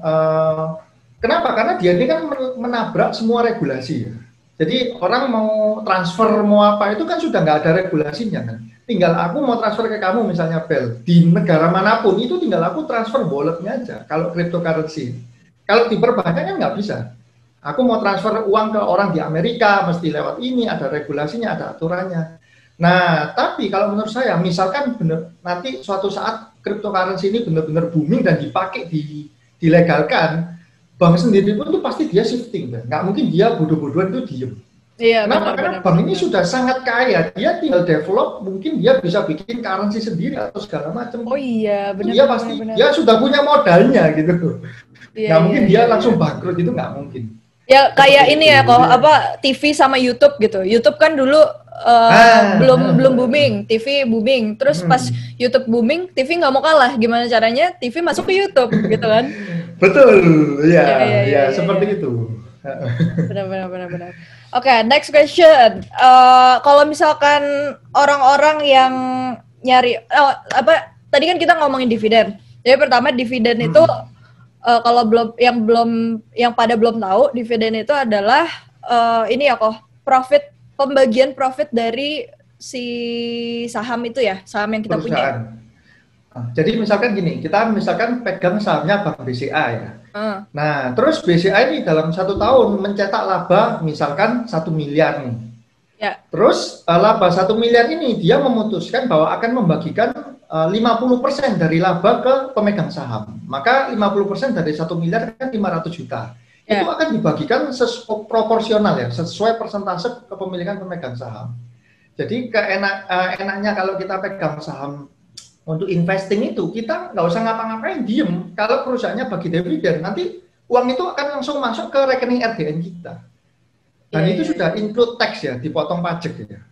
kenapa? Karena dia ini kan menabrak semua regulasi ya. Jadi orang mau transfer mau apa itu kan sudah nggak ada regulasinya kan. Tinggal aku mau transfer ke kamu misalnya Bel di negara manapun itu tinggal aku transfer walletnya aja. Kalau cryptocurrency, kalau di perbankan kan nggak bisa. Aku mau transfer uang ke orang di Amerika mesti lewat ini, ada regulasinya, ada aturannya. Nah, tapi kalau menurut saya, misalkan nanti suatu saat cryptocurrency ini benar-benar booming dan dipakai, dilegalkan, bank sendiri pun itu pasti dia shifting, nggak mungkin dia bodoh-bodohan itu diem. Iya, kenapa? Karena bank ini sudah sangat kaya, dia tinggal develop, mungkin dia bisa bikin currency sendiri atau segala macam. Oh iya, benar. Dia pasti dia sudah punya modalnya gitu. Nggak mungkin dia langsung bangkrut, itu nggak mungkin. Ya kayak ini ya kok TV sama YouTube gitu. YouTube kan dulu belum booming, TV booming. Terus pas YouTube booming, TV nggak mau kalah. Gimana caranya TV masuk ke YouTube gitu kan? Betul, ya, seperti itu. Benar. Oke, next question. Kalau misalkan orang-orang yang nyari tadi kan kita ngomongin dividen. Jadi pertama dividen itu kalau yang pada belum tahu, dividen itu adalah ini ya kok pembagian profit dari si saham itu ya, saham yang kita punya. Jadi misalkan gini, kita misalkan pegang sahamnya Bank BCA ya. Nah, terus BCA ini dalam 1 tahun mencetak laba misalkan 1 miliar nih. Ya. Terus laba 1 miliar ini dia memutuskan bahwa akan membagikan 50% dari laba ke pemegang saham. Maka 50% dari 1 miliar kan 500 juta. Itu akan dibagikan proporsional ya, sesuai persentase kepemilikan pemegang saham. Jadi enaknya kalau kita pegang saham untuk investing itu, kita nggak usah ngapa-ngapain, diem. Kalau perusahaannya bagi dividen, nanti uang itu akan langsung masuk ke rekening RDN kita. Dan itu sudah include tax ya, dipotong pajak ya.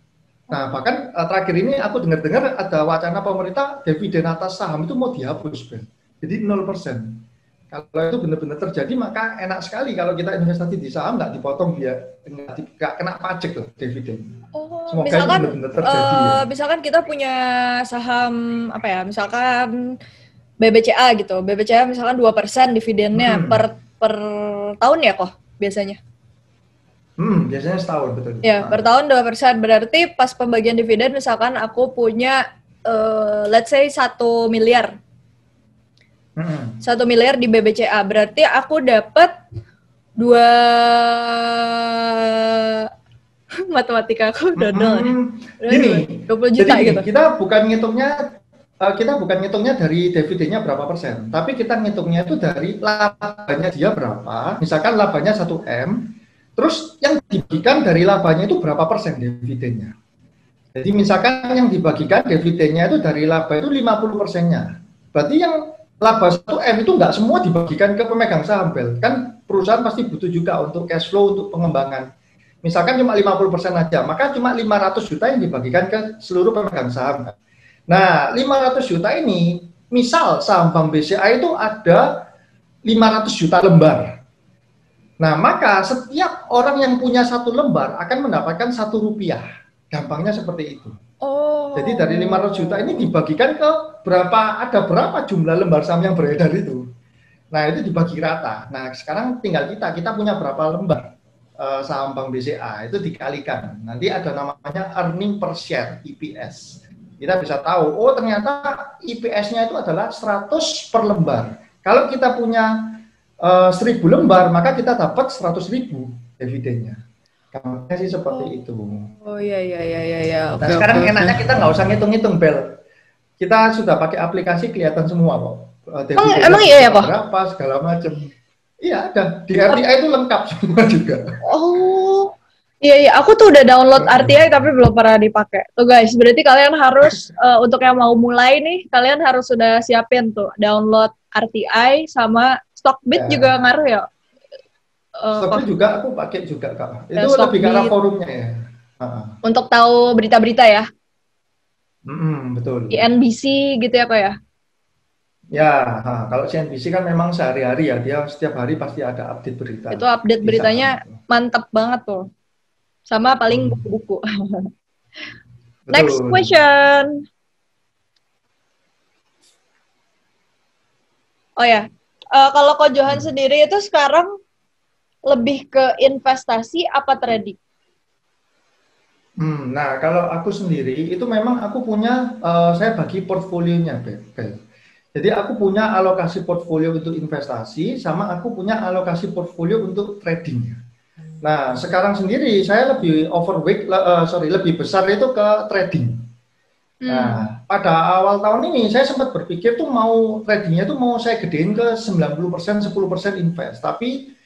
Nah, bahkan terakhir ini aku dengar-dengar ada wacana pemerintah dividen atas saham itu mau dihapus, Ben. Jadi 0%. Kalau itu benar-benar terjadi, maka enak sekali kalau kita investasi di saham nggak dipotong dia, nggak kena pajak loh dividen. Semoga misalkan, itu benar-benar terjadi. Ya. Misalkan kita punya saham apa ya, misalkan BBCA gitu, BBCA misalkan 2% dividennya per tahun ya kok biasanya. Biasanya setahun, betul. Ya, per tahun 2%. Berarti pas pembagian dividen misalkan aku punya let's say 1 miliar. 1 miliar di BBCA. Berarti aku dapat 2 matematika aku dodol. Gini, 20 juta jadi gitu. kita bukan ngitungnya dari dividennya berapa persen, tapi kita ngitungnya itu dari labanya dia berapa. Misalkan labanya 1 M, terus yang dibagikan dari labanya itu berapa persen dividennya. Jadi misalkan yang dibagikan dividennya itu dari laba itu 50%-nya. Berarti yang laba 1 M itu nggak semua dibagikan ke pemegang saham, Bel. Kan perusahaan pasti butuh juga untuk cash flow, untuk pengembangan. Misalkan cuma 50% aja, maka cuma 500 juta yang dibagikan ke seluruh pemegang saham. Nah, 500 juta ini, misal saham Bank BCA itu ada 500 juta lembar. Nah, maka setiap orang yang punya 1 lembar akan mendapatkan 1 rupiah. Gampangnya seperti itu. Jadi dari 500 juta ini dibagikan ke ada berapa jumlah lembar saham yang beredar itu. Nah, itu dibagi rata. Nah, sekarang tinggal kita punya berapa lembar saham Bank BCA, itu dikalikan. Nanti ada namanya earning per share, EPS. Kita bisa tahu, oh ternyata IPS-nya itu adalah 100 per lembar. Kalau kita punya 1000 lembar, maka kita dapat 100.000 dividennya. Gampangnya sih seperti itu. Oh iya. Nah, sekarang enaknya kita nggak usah ngitung-ngitung, Bel. Kita sudah pakai aplikasi, kelihatan semua kok. Emang iya ya kok? Berapa, segala macam. Iya, ada. Di RTI itu lengkap semua juga. Oh, iya. Aku tuh udah download RTI tapi belum pernah dipakai. Tuh guys, berarti kalian harus untuk yang mau mulai nih, kalian harus sudah siapin tuh download RTI sama Stockbit juga ngaruh ya. Stockbit juga aku pakai juga, Kak. Itu lebih ke arah forumnya ya. Untuk tahu berita-berita ya. Betul. Di NBC gitu ya Kak ya. Ya, kalau CNBC kan memang sehari-hari ya, dia setiap hari pasti ada update berita. Itu update beritanya mantep banget tuh. Sama paling buku-buku. Next question. Oh ya, kalau Ko Johan sendiri itu sekarang lebih ke investasi apa trading? Nah, kalau aku sendiri itu memang aku punya, saya bagi portfolionya, Bel. Jadi aku punya alokasi portfolio untuk investasi, sama aku punya alokasi portfolio untuk trading. Nah, sekarang sendiri saya lebih lebih besar itu ke trading. Nah, pada awal tahun ini saya sempat berpikir tuh mau tradingnya tuh mau saya gedein ke 90%, 10% invest. Tapi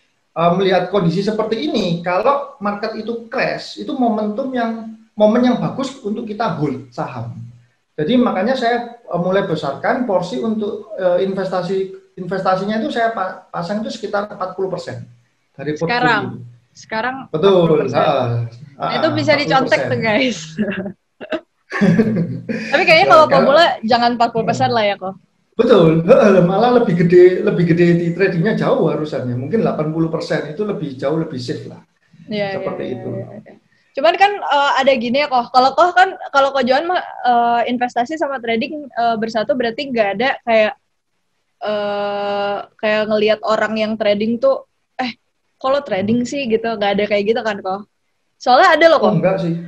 melihat kondisi seperti ini, kalau market itu crash, itu momen yang bagus untuk kita hold saham. Jadi makanya saya mulai besarkan porsi untuk investasinya itu saya pasang itu sekitar 40% dari portfolio. Sekarang betul. Itu bisa dicontek tuh guys. Tapi kayaknya kalau pemula jangan 40% lah ya kok. Betul, malah lebih gede di tradingnya jauh harusannya. Mungkin 80% itu jauh lebih safe lah. Seperti itu. Cuman kan ada gini ya kok. Kalau Ko Johan investasi sama trading bersatu berarti nggak ada kayak ngelihat orang yang trading tuh kalau trading sih gitu, nggak ada kayak gitu kan kok. Soalnya ada loh kok. Enggak sih.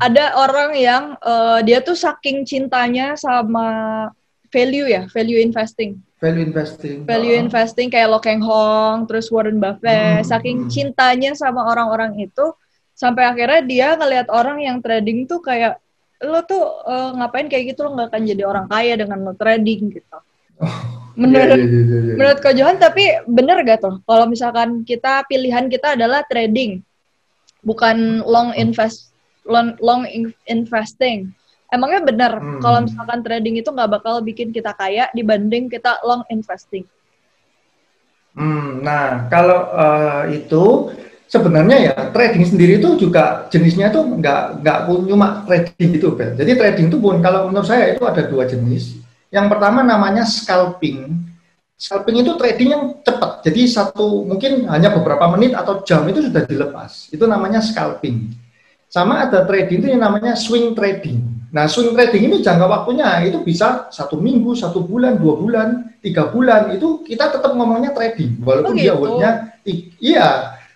Ada orang yang dia tuh saking cintanya sama value investing. Value investing kayak Lo Keng Hong, terus Warren Buffett, saking cintanya sama orang-orang itu sampai akhirnya dia ngelihat orang yang trading tuh kayak lo tuh ngapain kayak gitu, lo nggak akan jadi orang kaya dengan lo trading gitu. Menurut Ko Johan, tapi bener gak tuh kalau misalkan pilihan kita adalah trading bukan long investing, emangnya benar kalau misalkan trading itu nggak bakal bikin kita kaya dibanding kita long investing? Nah kalau itu sebenarnya ya trading sendiri itu juga jenisnya itu nggak cuma trading gitu, Bel. Jadi trading itu pun kalau menurut saya itu ada 2 jenis. Yang pertama namanya scalping. Scalping itu trading yang cepat. Jadi mungkin hanya beberapa menit atau jam itu sudah dilepas. Itu namanya scalping. Sama ada trading itu yang namanya swing trading. Nah, swing trading ini jangka waktunya itu bisa 1 minggu, 1 bulan, 2 bulan, 3 bulan. Itu kita tetap ngomongnya trading. Walaupun dia wordnya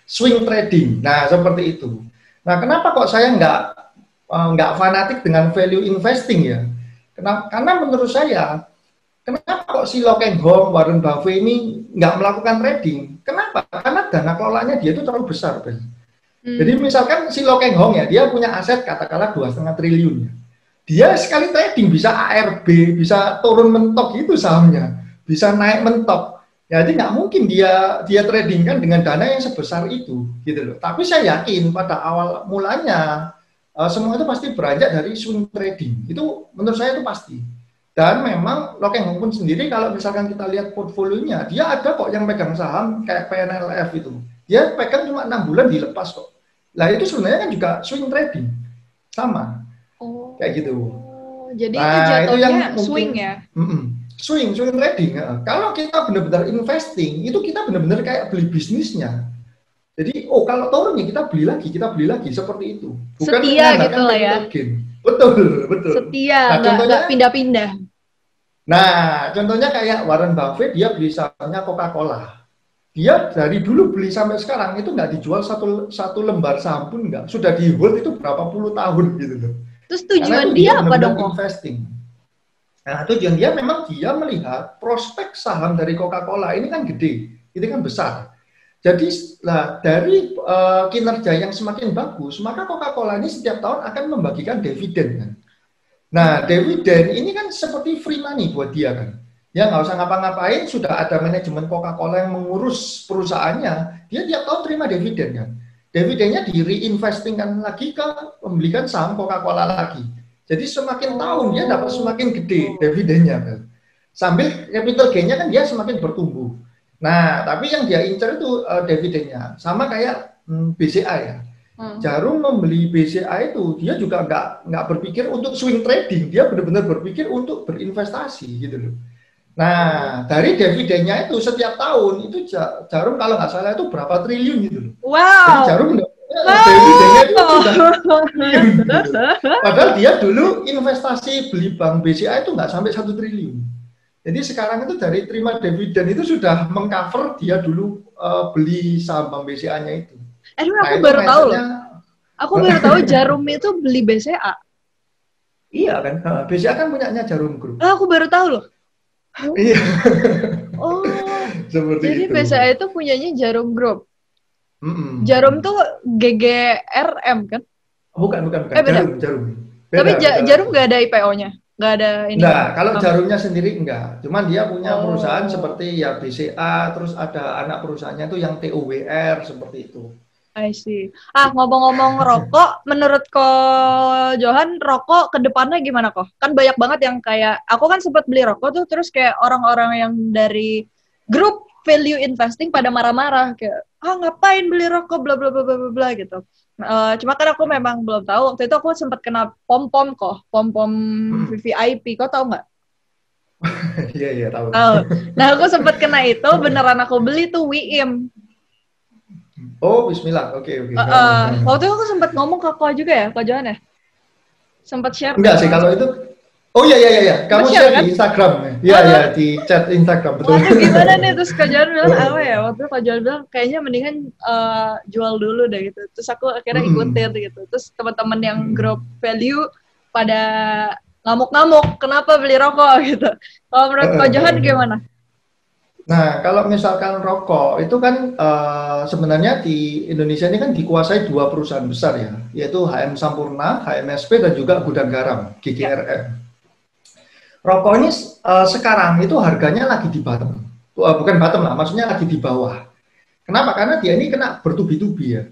swing trading. Nah, seperti itu. Nah, kenapa kok saya nggak fanatik dengan value investing ya? Karena menurut saya Kenapa kok si Lo Keng Hong, Warren Buffett ini nggak melakukan trading? Kenapa? Karena dana kelolanya dia itu terlalu besar, Ben. Jadi misalkan si Lo Keng Hong ya, dia punya aset katakanlah 2,5 triliun. Dia sekali trading bisa ARB, bisa turun mentok itu sahamnya, bisa naik mentok. Jadi nggak mungkin dia trading kan dengan dana yang sebesar itu, gitu loh. Tapi saya yakin pada awal mulanya semua itu pasti beranjak dari swing trading. Itu menurut saya itu pasti. Dan memang Lo Keng Hong pun sendiri kalau misalkan kita lihat portfolionya, dia ada kok yang pegang saham kayak PNLF itu. Dia pegang cuma 6 bulan dilepas kok. Lah itu sebenarnya kan juga swing trading. Sama. Kayak gitu. Jadi itu jatuhnya swing ya? Swing trading. Kalau kita benar-benar investing, itu kita benar-benar kayak beli bisnisnya. Jadi, kalau turun ya kita beli lagi seperti itu. Bukan setia gitu lah ya. Betul. Setia, nggak pindah-pindah. Nah, contohnya kayak Warren Buffett, dia beli sahamnya Coca-Cola. Dia dari dulu beli sampai sekarang itu nggak dijual satu lembar saham pun nggak. Sudah di hold itu berapa puluh tahun gitu loh. Terus tujuan dia apa dong kok? Investing. Nah, tujuan dia memang dia melihat prospek saham dari Coca-Cola ini kan gede, ini kan besar. Jadi dari kinerja yang semakin bagus, maka Coca-Cola ini setiap tahun akan membagikan dividen kan. Nah, dividen ini kan seperti free money buat dia kan. Ya nggak usah ngapa-ngapain, sudah ada manajemen Coca-Cola yang mengurus perusahaannya, dia tiap tahun terima dividen kan. Dividennya di reinvestingkan lagi ke membelikan saham Coca-Cola lagi. Jadi semakin tahun dia dapat semakin gede dividennya kan. Sambil capital gain-nya kan dia semakin bertumbuh. Nah, tapi yang dia incer itu dividennya. Sama kayak BCA ya. Jarum membeli BCA itu dia juga nggak berpikir untuk swing trading, dia benar-benar berpikir untuk berinvestasi gitu loh. Nah, dari dividennya itu setiap tahun itu Jarum kalau nggak salah itu berapa triliun gitu loh. Wow. Jadi Jarum dividennya itu sudah triliun gitu. Padahal dia dulu investasi beli bank BCA itu nggak sampai 1 triliun. Jadi sekarang itu dari terima dividen itu sudah mengcover dia dulu beli saham bank BCA-nya itu. Aku baru tahu loh. Aku baru tahu Jarum itu beli BCA. Iya kan, BCA kan punyanya Jarum Group. Aku baru tahu loh. Iya. Oh, jadi itu. BCA itu punyanya Jarum Group. Jarum tuh GGRM kan? Bukan. Jarum. Beda, tapi Jarum nggak ada IPO-nya, nggak ada ini. Nah, kalau Jarumnya sendiri enggak. Cuman dia punya perusahaan seperti ya BCA, terus ada anak perusahaannya tuh yang TOWR seperti itu. I see. Ngomong-ngomong rokok, menurut Ko Johan, rokok ke depannya gimana kok? Kan banyak banget yang kayak, aku kan sempat beli rokok tuh, terus kayak orang-orang yang dari grup value investing pada marah-marah, kayak, ngapain beli rokok, bla bla bla bla bla gitu. Cuma kan aku memang belum tahu, waktu itu aku sempat kena pom-pom VVIP, kau tahu nggak? Iya, tahu. Nah, aku sempat kena itu, beneran aku beli tuh WIM. Oh, bismillah. Oke. Waktu itu aku sempat ngomong ke kau juga ya, Ko Johan ya? Sempat share. Enggak sih, kalau itu. Oh iya. Kamu share kan? Di Instagram. Iya, di chat Instagram, betul. Waduh, gimana nih? Terus Ko Johan bilang apa ya? Waktu itu Ko Johan bilang, kayaknya mendingan jual dulu deh gitu. Terus aku akhirnya ikutin gitu. Terus teman-teman yang grup value pada ngamuk-ngamuk, kenapa beli rokok gitu. Kalau menurut Ko Johan gimana? Nah, kalau misalkan rokok itu kan sebenarnya di Indonesia ini kan dikuasai 2 perusahaan besar ya, yaitu HM Sampurna, HMSP dan juga Gudang Garam, GGRM. Rokok ini sekarang itu harganya lagi di bottom, bukan bottom lah, maksudnya lagi di bawah. Kenapa? Karena dia ini kena bertubi-tubi ya.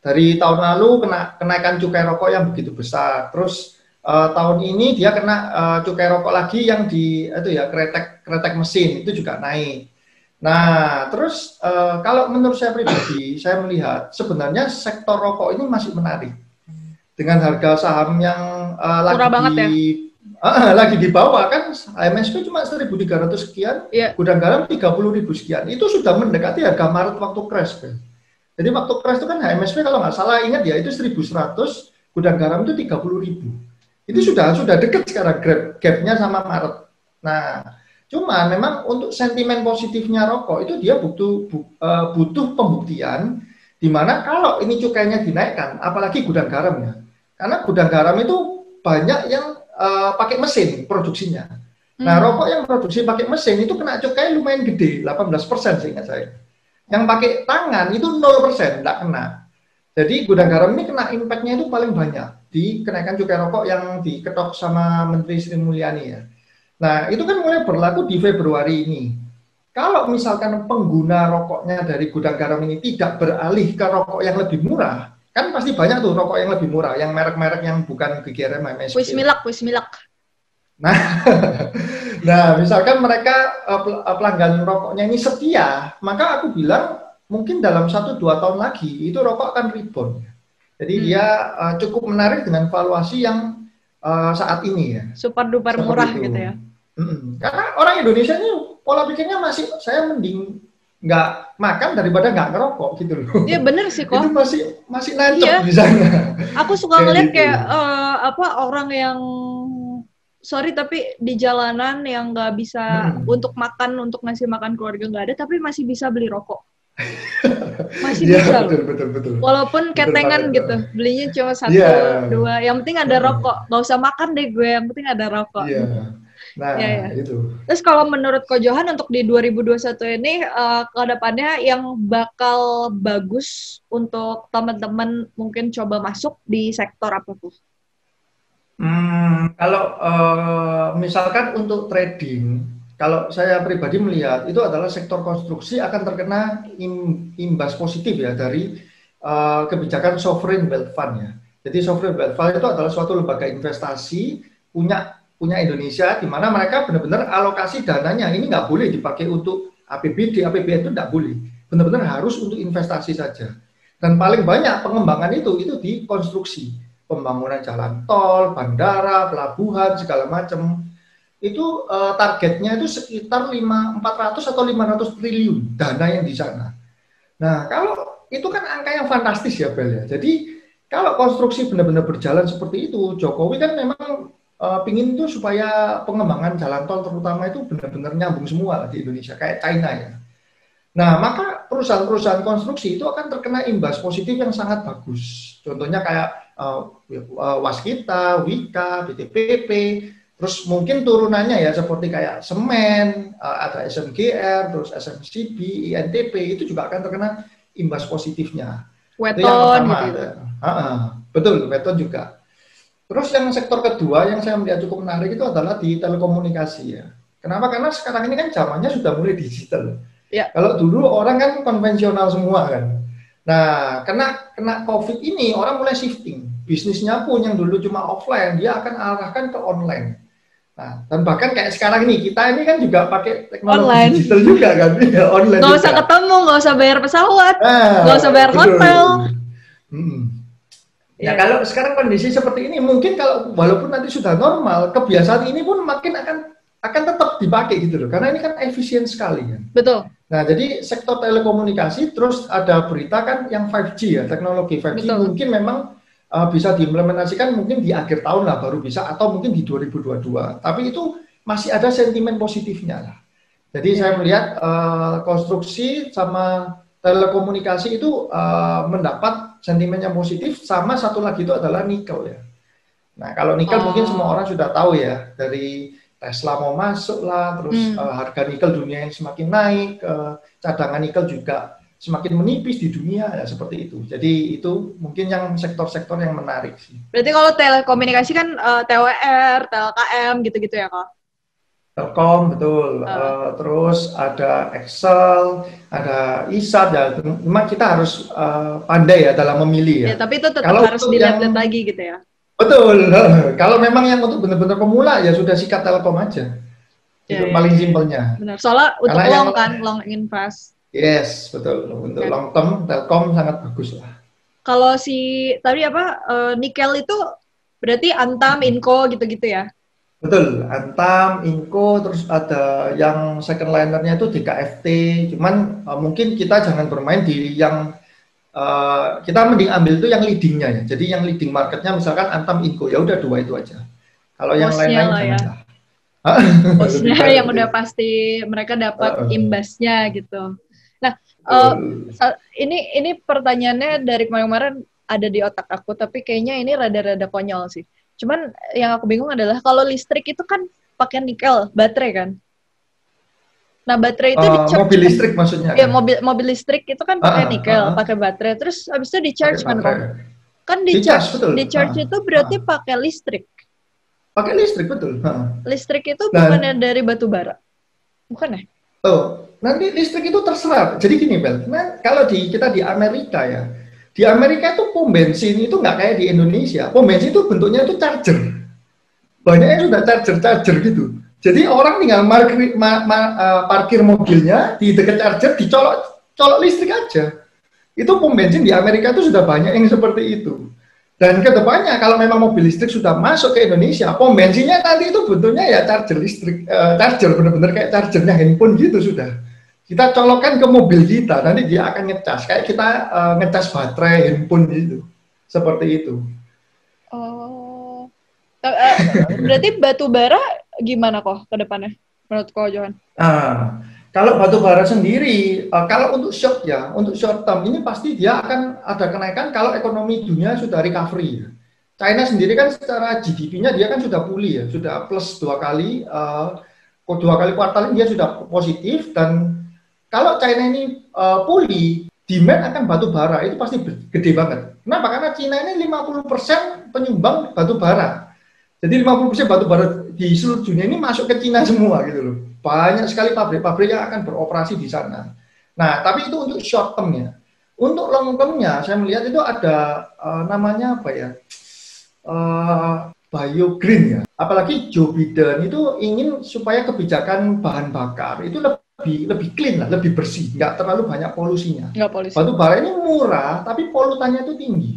Dari tahun lalu kena kenaikan cukai rokok yang begitu besar, terus tahun ini dia kena cukai rokok lagi yang di kretek mesin itu juga naik. Nah, terus kalau menurut saya pribadi, saya melihat sebenarnya sektor rokok ini masih menarik. Dengan harga saham yang lagi di bawah kan, HMSP cuma 1.300 sekian, Gudang Garam 30.000 sekian. Itu sudah mendekati harga Maret waktu crash, kan. Jadi waktu crash itu kan HMSP kalau nggak salah ingat ya itu 1.100, Gudang Garam itu 30.000. Itu sudah dekat sekarang gapnya sama Maret. Nah, cuma memang untuk sentimen positifnya rokok itu dia butuh pembuktian di mana kalau ini cukainya dinaikkan, apalagi Gudang Garam ya. Karena Gudang Garam itu banyak yang pakai mesin produksinya. Nah, rokok yang produksi pakai mesin itu kena cukai lumayan gede, 18% seingat saya. Yang pakai tangan itu 0%, enggak kena. Jadi Gudang Garam ini kena impact-nya itu paling banyak di kenaikan cukai rokok yang diketok sama Menteri Sri Mulyani ya. Nah, itu kan mulai berlaku di Februari ini. Kalau misalkan pengguna rokoknya dari Gudang Garam ini tidak beralih ke rokok yang lebih murah, kan pasti banyak tuh rokok yang lebih murah, yang merek-merek yang bukan GGRM, MSP. Wismilak. Nah, nah misalkan mereka pelanggan rokoknya ini setia, maka aku bilang mungkin dalam 1-2 tahun lagi itu rokok akan rebound. Jadi dia cukup menarik dengan valuasi yang saat ini ya. Super duper murah itu. Gitu ya. Karena orang Indonesia ini pola pikirnya masih saya mending nggak makan daripada nggak ngerokok gitu loh. Iya bener sih kok. Itu masih nancep di sana. Aku suka ngeliat kayak orang yang sorry tapi di jalanan yang nggak bisa untuk makan, untuk ngasih makan keluarga nggak ada, tapi masih bisa beli rokok. Masih bisa betul. Walaupun ketengan betul gitu, belinya cuma 1, 2, yang penting ada rokok. Nggak usah makan deh gue, yang penting ada rokok. Nah, itu. Terus kalau menurut Ko Johan untuk di 2021 ini ke depannya yang bakal bagus untuk teman-teman mungkin coba masuk di sektor apa tuh? Kalau misalkan untuk trading, kalau saya pribadi melihat itu adalah sektor konstruksi akan terkena imbas positif ya dari kebijakan sovereign wealth fund ya. Jadi sovereign wealth fund itu adalah suatu lembaga investasi punya Indonesia, di mana mereka benar-benar alokasi dananya ini nggak boleh dipakai untuk APBD, APBN itu nggak boleh, benar-benar harus untuk investasi saja. Dan paling banyak pengembangan itu di konstruksi, pembangunan jalan tol, bandara, pelabuhan segala macam. Itu targetnya itu sekitar 400 atau 500 triliun dana yang di sana. Nah, kalau itu kan angka yang fantastis ya Bel ya. Jadi kalau konstruksi benar-benar berjalan seperti itu, Jokowi kan memang pingin tuh supaya pengembangan jalan tol terutama itu benar-benar nyambung semua lah di Indonesia kayak China ya. Nah, maka perusahaan-perusahaan konstruksi itu akan terkena imbas positif yang sangat bagus. Contohnya kayak Waskita, Wika, BTPP, terus mungkin turunannya ya seperti kayak semen, ada SMGR, terus SMCB, INTP itu juga akan terkena imbas positifnya. Weton, itu yang pertama. Gitu. Betul, weton juga. Terus yang sektor kedua yang saya melihat cukup menarik itu adalah di telekomunikasi ya. Kenapa? Karena sekarang ini kan zamannya sudah mulai digital. Ya. Kalau dulu orang kan konvensional semua kan. Nah, kena COVID ini orang mulai shifting. Bisnisnya pun yang dulu cuma offline, dia akan arahkan ke online. Nah, dan bahkan kayak sekarang ini, kita ini kan juga pakai teknologi online. Digital juga kan. Ya, online nggak usah ketemu, nggak usah bayar pesawat, nggak usah bayar hotel. Ya kalau sekarang kondisi seperti ini mungkin kalau walaupun nanti sudah normal, kebiasaan ini pun makin akan tetap dipakai gitu loh. Karena ini kan efisien sekali kan. Betul. Nah, jadi sektor telekomunikasi terus ada berita kan yang 5G ya, teknologi 5G betul. Mungkin memang bisa diimplementasikan mungkin di akhir tahun lah baru bisa atau mungkin di 2022. Tapi itu masih ada sentimen positifnya lah. Jadi saya melihat konstruksi sama telekomunikasi itu mendapat sentimen yang positif, sama satu lagi itu adalah nikel ya. Nah kalau nikel mungkin semua orang sudah tahu ya, dari Tesla mau masuk lah, terus harga nikel dunia yang semakin naik, cadangan nikel juga semakin menipis di dunia ya seperti itu. Jadi itu mungkin yang sektor-sektor yang menarik sih. Berarti kalau telekomunikasi kan TWR, TLKM gitu-gitu ya Kak? Telkom betul, terus ada Excel, ada ISAT ya. Memang kita harus pandai ya dalam memilih ya. Tapi itu tetap harus dilihat-lihat lagi gitu ya. Betul. Kalau memang yang untuk benar-benar pemula ya sudah sikat Telkom aja. Itu paling simpelnya. Benar. Soalnya untuk long invest. Yes, betul. Untuk long term Telkom sangat bagus lah. Kalau si tadi nikel itu berarti Antam, Inco gitu-gitu ya. Betul, Antam, Inco, terus ada yang second linernya itu DKFT. Cuman mungkin kita jangan bermain di yang kita mending ambil itu yang leadingnya ya. Jadi yang leading marketnya misalkan Antam, Inco, ya udah dua itu aja. Kalau yang lain-lain janganlah. Bosnya yang udah pasti mereka dapat imbasnya gitu. Nah, ini pertanyaannya dari kemarin-kemarin ada di otak aku, tapi kayaknya ini rada-rada konyol sih. Cuman yang aku bingung adalah kalau listrik itu kan pakai nikel, baterai kan. Nah, baterai itu di-charge mobil listrik maksudnya ya, kan? mobil listrik itu kan pakai nikel, pakai baterai. Terus habis itu di-charge kan kok. Kan di-charge itu berarti pakai listrik. Pakai listrik, betul. Listrik itu bukannya dari batu bara? Bukan ya? Oh, nanti listrik itu terserah. Jadi gini, Bel. Nah, kalau kita di Amerika ya, di Amerika itu pom bensin itu nggak kayak di Indonesia. Pom bensin itu bentuknya itu charger. Banyaknya sudah charger gitu. Jadi orang tinggal parkir mobilnya di dekat charger, colok listrik aja. Itu pom bensin di Amerika itu sudah banyak yang seperti itu. Dan kedepannya kalau memang mobil listrik sudah masuk ke Indonesia, pom bensinnya nanti itu bentuknya ya charger listrik, charger bener-bener kayak chargernya handphone gitu sudah. Kita colokkan ke mobil kita, nanti dia akan ngecas kayak kita ngecas baterai handphone gitu, seperti itu. Oh, berarti batu bara gimana kok ke depannya menurut kau, Johan? Kalau batu bara sendiri, kalau untuk short term ini pasti dia akan ada kenaikan kalau ekonomi dunia sudah recovery. Ya. China sendiri kan secara GDP-nya dia kan sudah pulih ya, sudah plus 2 kali kuartal ini dia sudah positif, dan kalau China ini pulih, demand akan batu bara itu pasti gede banget. Kenapa? Karena China ini 50% penyumbang batu bara. Jadi 50% batu bara di seluruh dunia ini masuk ke Cina semua gitu loh. Banyak sekali pabrik-pabrik yang akan beroperasi di sana. Nah, tapi itu untuk short term-nya. Untuk long term-nya, saya melihat itu ada namanya apa ya? Biogreen ya. Apalagi Joe Biden itu ingin supaya kebijakan bahan bakar itu lebih clean lah, lebih bersih, nggak terlalu banyak polusinya. Batu bara ini murah, tapi polutannya itu tinggi.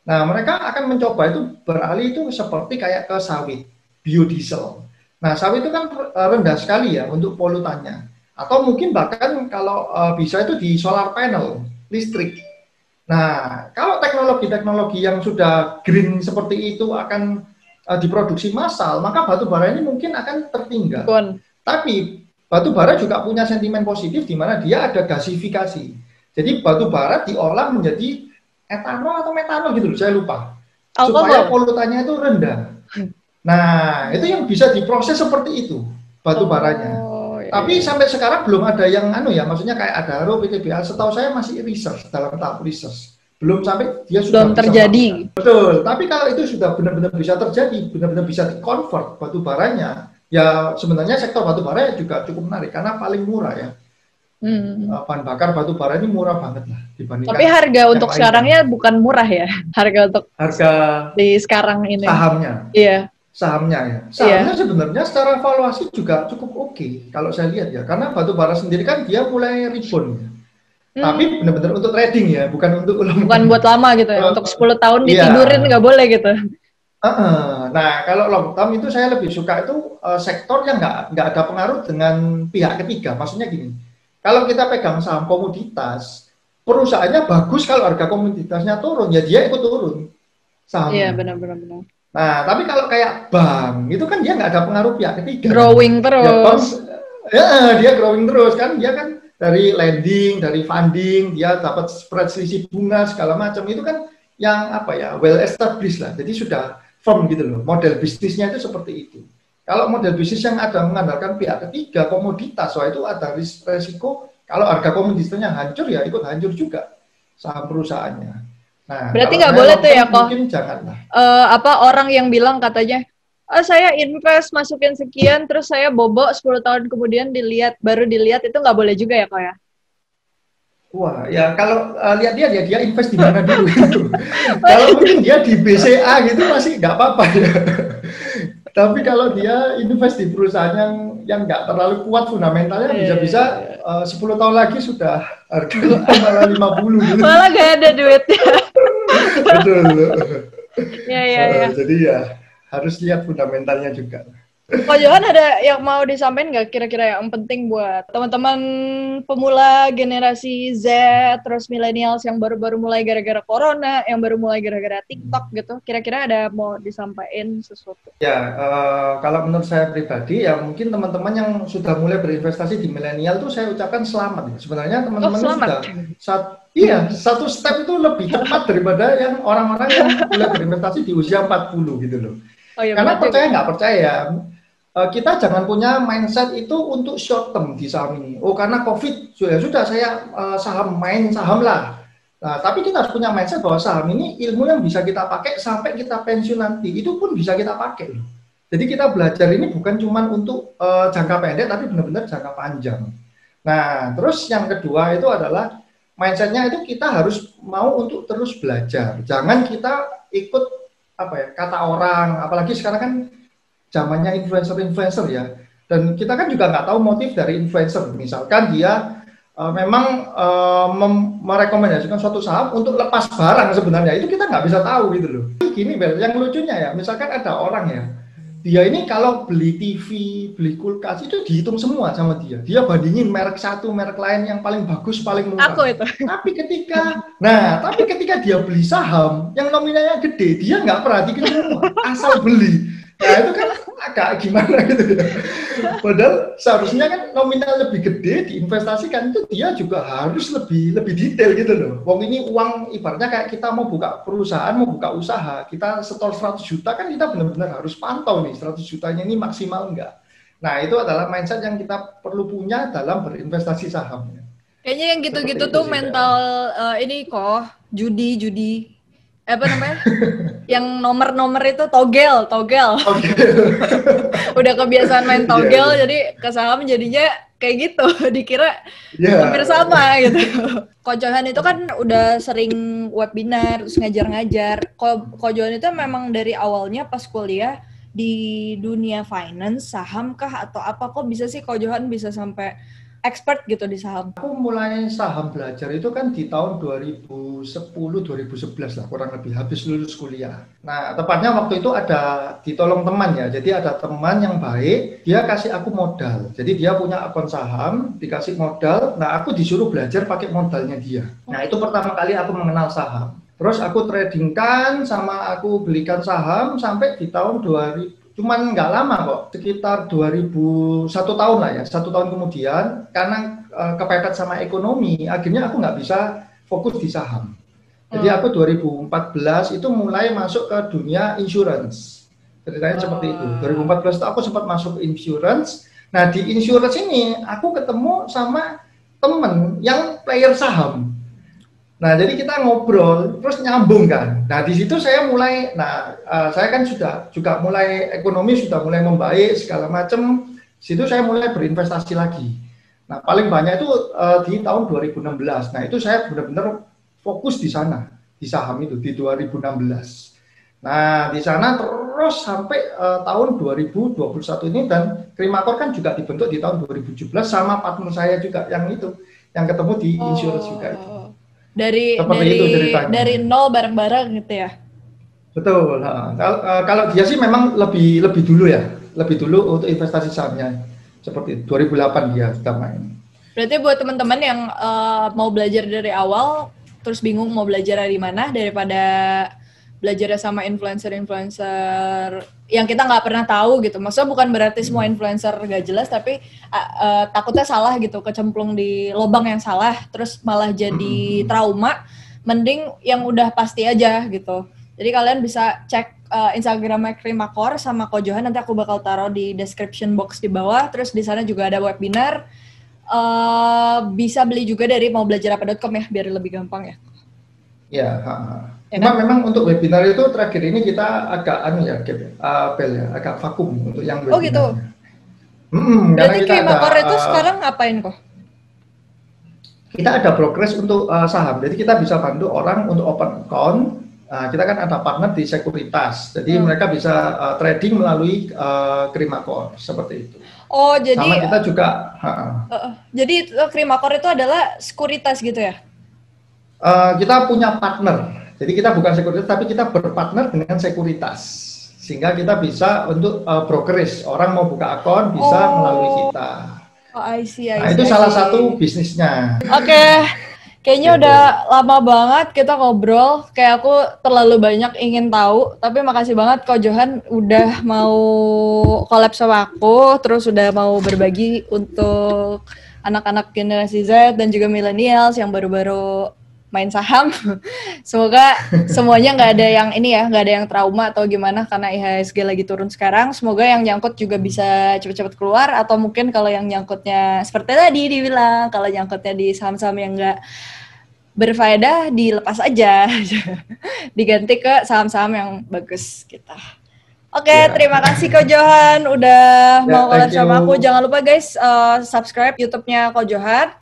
Nah, mereka akan mencoba itu beralih itu seperti kayak ke sawit, biodiesel. Nah, sawit itu kan rendah sekali ya untuk polutannya. Atau mungkin bahkan kalau bisa itu di solar panel, listrik. Nah, kalau teknologi-teknologi yang sudah green seperti itu akan diproduksi massal, maka batu bara ini mungkin akan tertinggal. Tapi batu bara juga punya sentimen positif di mana dia ada gasifikasi. Jadi batu bara diolah menjadi etanol atau metanol gitu loh, saya lupa. Supaya polutannya itu rendah. Nah, itu yang bisa diproses seperti itu batu baranya. Tapi sampai sekarang belum ada yang maksudnya kayak Adaro, PTBA, setahu saya masih research, dalam tahap research. Belum sampai dia sudah belum terjadi. Betul, tapi kalau itu sudah benar-benar bisa terjadi, benar-benar bisa di-convert batu baranya, ya sebenarnya sektor batu bara juga cukup menarik karena paling murah ya. Bahan bakar batu bara ini murah banget lah dibandingkan. Tapi harga untuk sekarangnya bukan murah ya, harga di sekarang ini. Sahamnya. Iya. Sahamnya ya. Sahamnya sebenarnya secara valuasi juga cukup oke kalau saya lihat ya, karena batu bara sendiri kan dia mulai rebound ya. Tapi benar-benar untuk trading ya, bukan untuk bukan buat lama gitu ya. Untuk 10 tahun ditidurin nggak boleh gitu. Nah, kalau long term itu saya lebih suka itu sektor yang nggak ada pengaruh dengan pihak ketiga. Maksudnya gini, kalau kita pegang saham komoditas, perusahaannya bagus, kalau harga komoditasnya turun, ya dia ikut turun sahamnya. Iya, benar-benar. Nah, tapi kalau kayak bank, itu kan dia nggak ada pengaruh pihak ketiga. Growing terus. Dia growing terus kan, dia kan dari lending, dari funding, dia dapat spread selisih bunga segala macam, itu kan yang well established lah. Jadi sudah firm gitu loh. Model bisnisnya itu seperti itu. Kalau model bisnis yang ada mengandalkan pihak ketiga, komoditas, itu ada resiko kalau harga komoditasnya hancur, ya ikut hancur juga saham perusahaannya. Nah, berarti nggak boleh tuh ya kok. Mungkin janganlah. Orang yang bilang katanya, saya invest masukin sekian, terus saya bobok 10 tahun kemudian baru dilihat, itu nggak boleh juga ya kok ya? Wah, ya kalau lihat dia invest di mana dulu itu. Kalau mungkin dia di BCA gitu masih nggak apa-apa ya. Tapi kalau dia invest di perusahaan yang nggak terlalu kuat fundamentalnya, bisa-bisa 10 tahun lagi sudah harga malah 50 gitu. Malah nggak ada duitnya. Betul. Ya. Jadi ya harus lihat fundamentalnya juga. Pak Johan ada yang mau disampaikan nggak kira-kira yang penting buat teman-teman pemula generasi Z, terus millennials yang baru-baru mulai gara-gara corona, yang baru mulai gara-gara TikTok gitu, kira-kira ada mau disampaikan sesuatu? Ya, kalau menurut saya pribadi ya mungkin teman-teman yang sudah mulai berinvestasi di milenial tuh saya ucapkan selamat. Sebenarnya teman-teman sudah satu step itu lebih cepat daripada yang orang-orang yang mulai berinvestasi di usia 40 gitu loh. Karena percaya nggak percaya, kita jangan punya mindset itu untuk short term di saham ini. Oh, karena COVID sudah saya main saham lah. Nah, tapi kita harus punya mindset bahwa saham ini ilmu yang bisa kita pakai sampai kita pensiun nanti. Itu pun bisa kita pakai. Jadi kita belajar ini bukan cuma untuk jangka pendek, tapi benar-benar jangka panjang. Nah, terus yang kedua itu adalah mindsetnya itu kita harus mau untuk terus belajar. Jangan kita ikut kata orang, apalagi sekarang kan zamannya influencer ya, dan kita kan juga nggak tahu motif dari influencer. Misalkan dia memang merekomendasikan suatu saham untuk lepas barang, sebenarnya itu kita nggak bisa tahu gitu loh. Gini Bel, yang lucunya ya, misalkan ada orang ya, dia ini kalau beli TV, beli kulkas itu dihitung semua sama dia. Dia bandingin merek satu, merek lain yang paling bagus, paling murah. Aku itu. Tapi ketika dia beli saham yang nominalnya gede, dia nggak perhatikan semua, asal beli. Nah itu kan agak gimana gitu ya. Padahal seharusnya kan nominal lebih gede diinvestasikan, itu dia juga harus lebih detail gitu loh. Wong ini uang ibaratnya kayak kita mau buka perusahaan, mau buka usaha, kita setor 100 juta kan kita benar-benar harus pantau nih 100 jutanya ini maksimal enggak. Nah itu adalah mindset yang kita perlu punya dalam berinvestasi saham. Kayaknya yang gitu-gitu tuh mental ini kok judi apa namanya? Yang nomor-nomor itu togel. Udah kebiasaan main togel, jadi ke saham jadinya kayak gitu, dikira hampir sama gitu. Ko Johan itu kan udah sering webinar, terus ngajar-ngajar. Ko Johan itu memang dari awalnya pas kuliah di dunia finance, saham kah atau apa? Kok bisa sih Ko Johan bisa sampai expert gitu di saham? Aku mulai saham belajar itu kan di tahun 2010-2011 lah kurang lebih, habis lulus kuliah. Nah tepatnya waktu itu ada ditolong teman ya, jadi ada teman yang baik, dia kasih aku modal. Jadi dia punya akun saham, dikasih modal, nah aku disuruh belajar pakai modalnya dia. Nah itu pertama kali aku mengenal saham. Terus aku tradingkan sama aku belikan saham sampai di tahun 2000. Cuman nggak lama kok, sekitar 1 tahun lah ya, 1 tahun kemudian, karena kepepet sama ekonomi, akhirnya aku nggak bisa fokus di saham. Jadi aku 2014 itu mulai masuk ke dunia insurance. Ceritanya seperti itu. 2014 itu aku sempat masuk ke insurance. Nah di insurance ini aku ketemu sama temen yang player saham. Nah, jadi kita ngobrol, terus nyambung kan. Nah, di situ saya mulai, saya kan sudah juga mulai ekonomi sudah mulai membaik segala macam. Situ saya mulai berinvestasi lagi. Nah, paling banyak itu di tahun 2016. Nah, itu saya benar-benar fokus di sana, di saham itu di 2016. Nah, di sana terus sampai tahun 2021 ini, dan Krimakor kan juga dibentuk di tahun 2017 sama partner saya juga yang itu, yang ketemu di insurance juga itu. Dari nol bareng-bareng gitu ya. Betul. Kalau dia sih memang lebih dulu untuk investasi sahamnya. Seperti 2008 dia sudah main. Berarti buat teman-teman yang mau belajar dari awal terus bingung mau belajar dari mana, daripada belajarnya sama influencer yang kita nggak pernah tahu gitu. Maksudnya bukan berarti semua influencer nggak jelas, tapi takutnya salah gitu, kecemplung di lubang yang salah, terus malah jadi trauma. Mending yang udah pasti aja gitu. Jadi kalian bisa cek Instagramnya Krimakor sama Ko Johan, nanti aku bakal taruh di description box di bawah. Terus di sana juga ada webinar. Bisa beli juga dari maubelajarapa.com ya, biar lebih gampang ya. Ya, cuma memang untuk webinar itu terakhir ini kita agak agak vakum untuk yang webinar. Oh gitu. Berarti Krimakor itu sekarang ngapain kok? Kita ada progres untuk saham, jadi kita bisa bantu orang untuk open account. Kita kan ada partner di sekuritas, jadi mereka bisa trading melalui Krimakor seperti itu. Oh jadi. Sama kita juga. Jadi Krimakor itu adalah sekuritas gitu ya? Kita punya partner, jadi kita bukan sekuritas tapi kita berpartner dengan sekuritas, sehingga kita bisa untuk brokerage, orang mau buka akun bisa melalui kita. I see. Itu salah satu bisnisnya. Oke. Kayaknya udah lama banget kita ngobrol, kayak aku terlalu banyak ingin tahu, tapi makasih banget Ko Johan udah mau collab sama aku, terus udah mau berbagi untuk anak-anak generasi Z dan juga millennials yang baru-baru main saham. Semoga semuanya nggak ada yang ini ya, nggak ada yang trauma atau gimana karena IHSG lagi turun sekarang. Semoga yang nyangkut juga bisa cepet-cepet keluar, atau mungkin kalau yang nyangkutnya seperti tadi dibilang, kalau nyangkutnya di saham-saham yang nggak berfaedah dilepas aja. Diganti ke saham-saham yang bagus kita. Oke, terima kasih Ko Johan udah mau collab sama aku. Jangan lupa guys, subscribe YouTube-nya Ko Johan.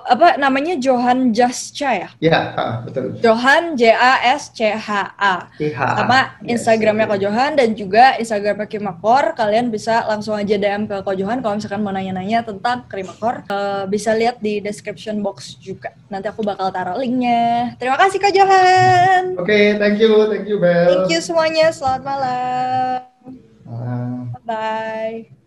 Apa namanya, Johan Jascha ya? Ya, betul. Johan JASCHA. Sama Instagramnya Ko Johan dan juga Instagramnya Krimakor. Kalian bisa langsung aja DM ke Ko Johan kalau misalkan mau nanya-nanya tentang Krimakor. Bisa lihat di description box juga. Nanti aku bakal taruh linknya. Terima kasih Ko Johan. Oke, thank you Bel. Thank you semuanya. Selamat malam. Bye.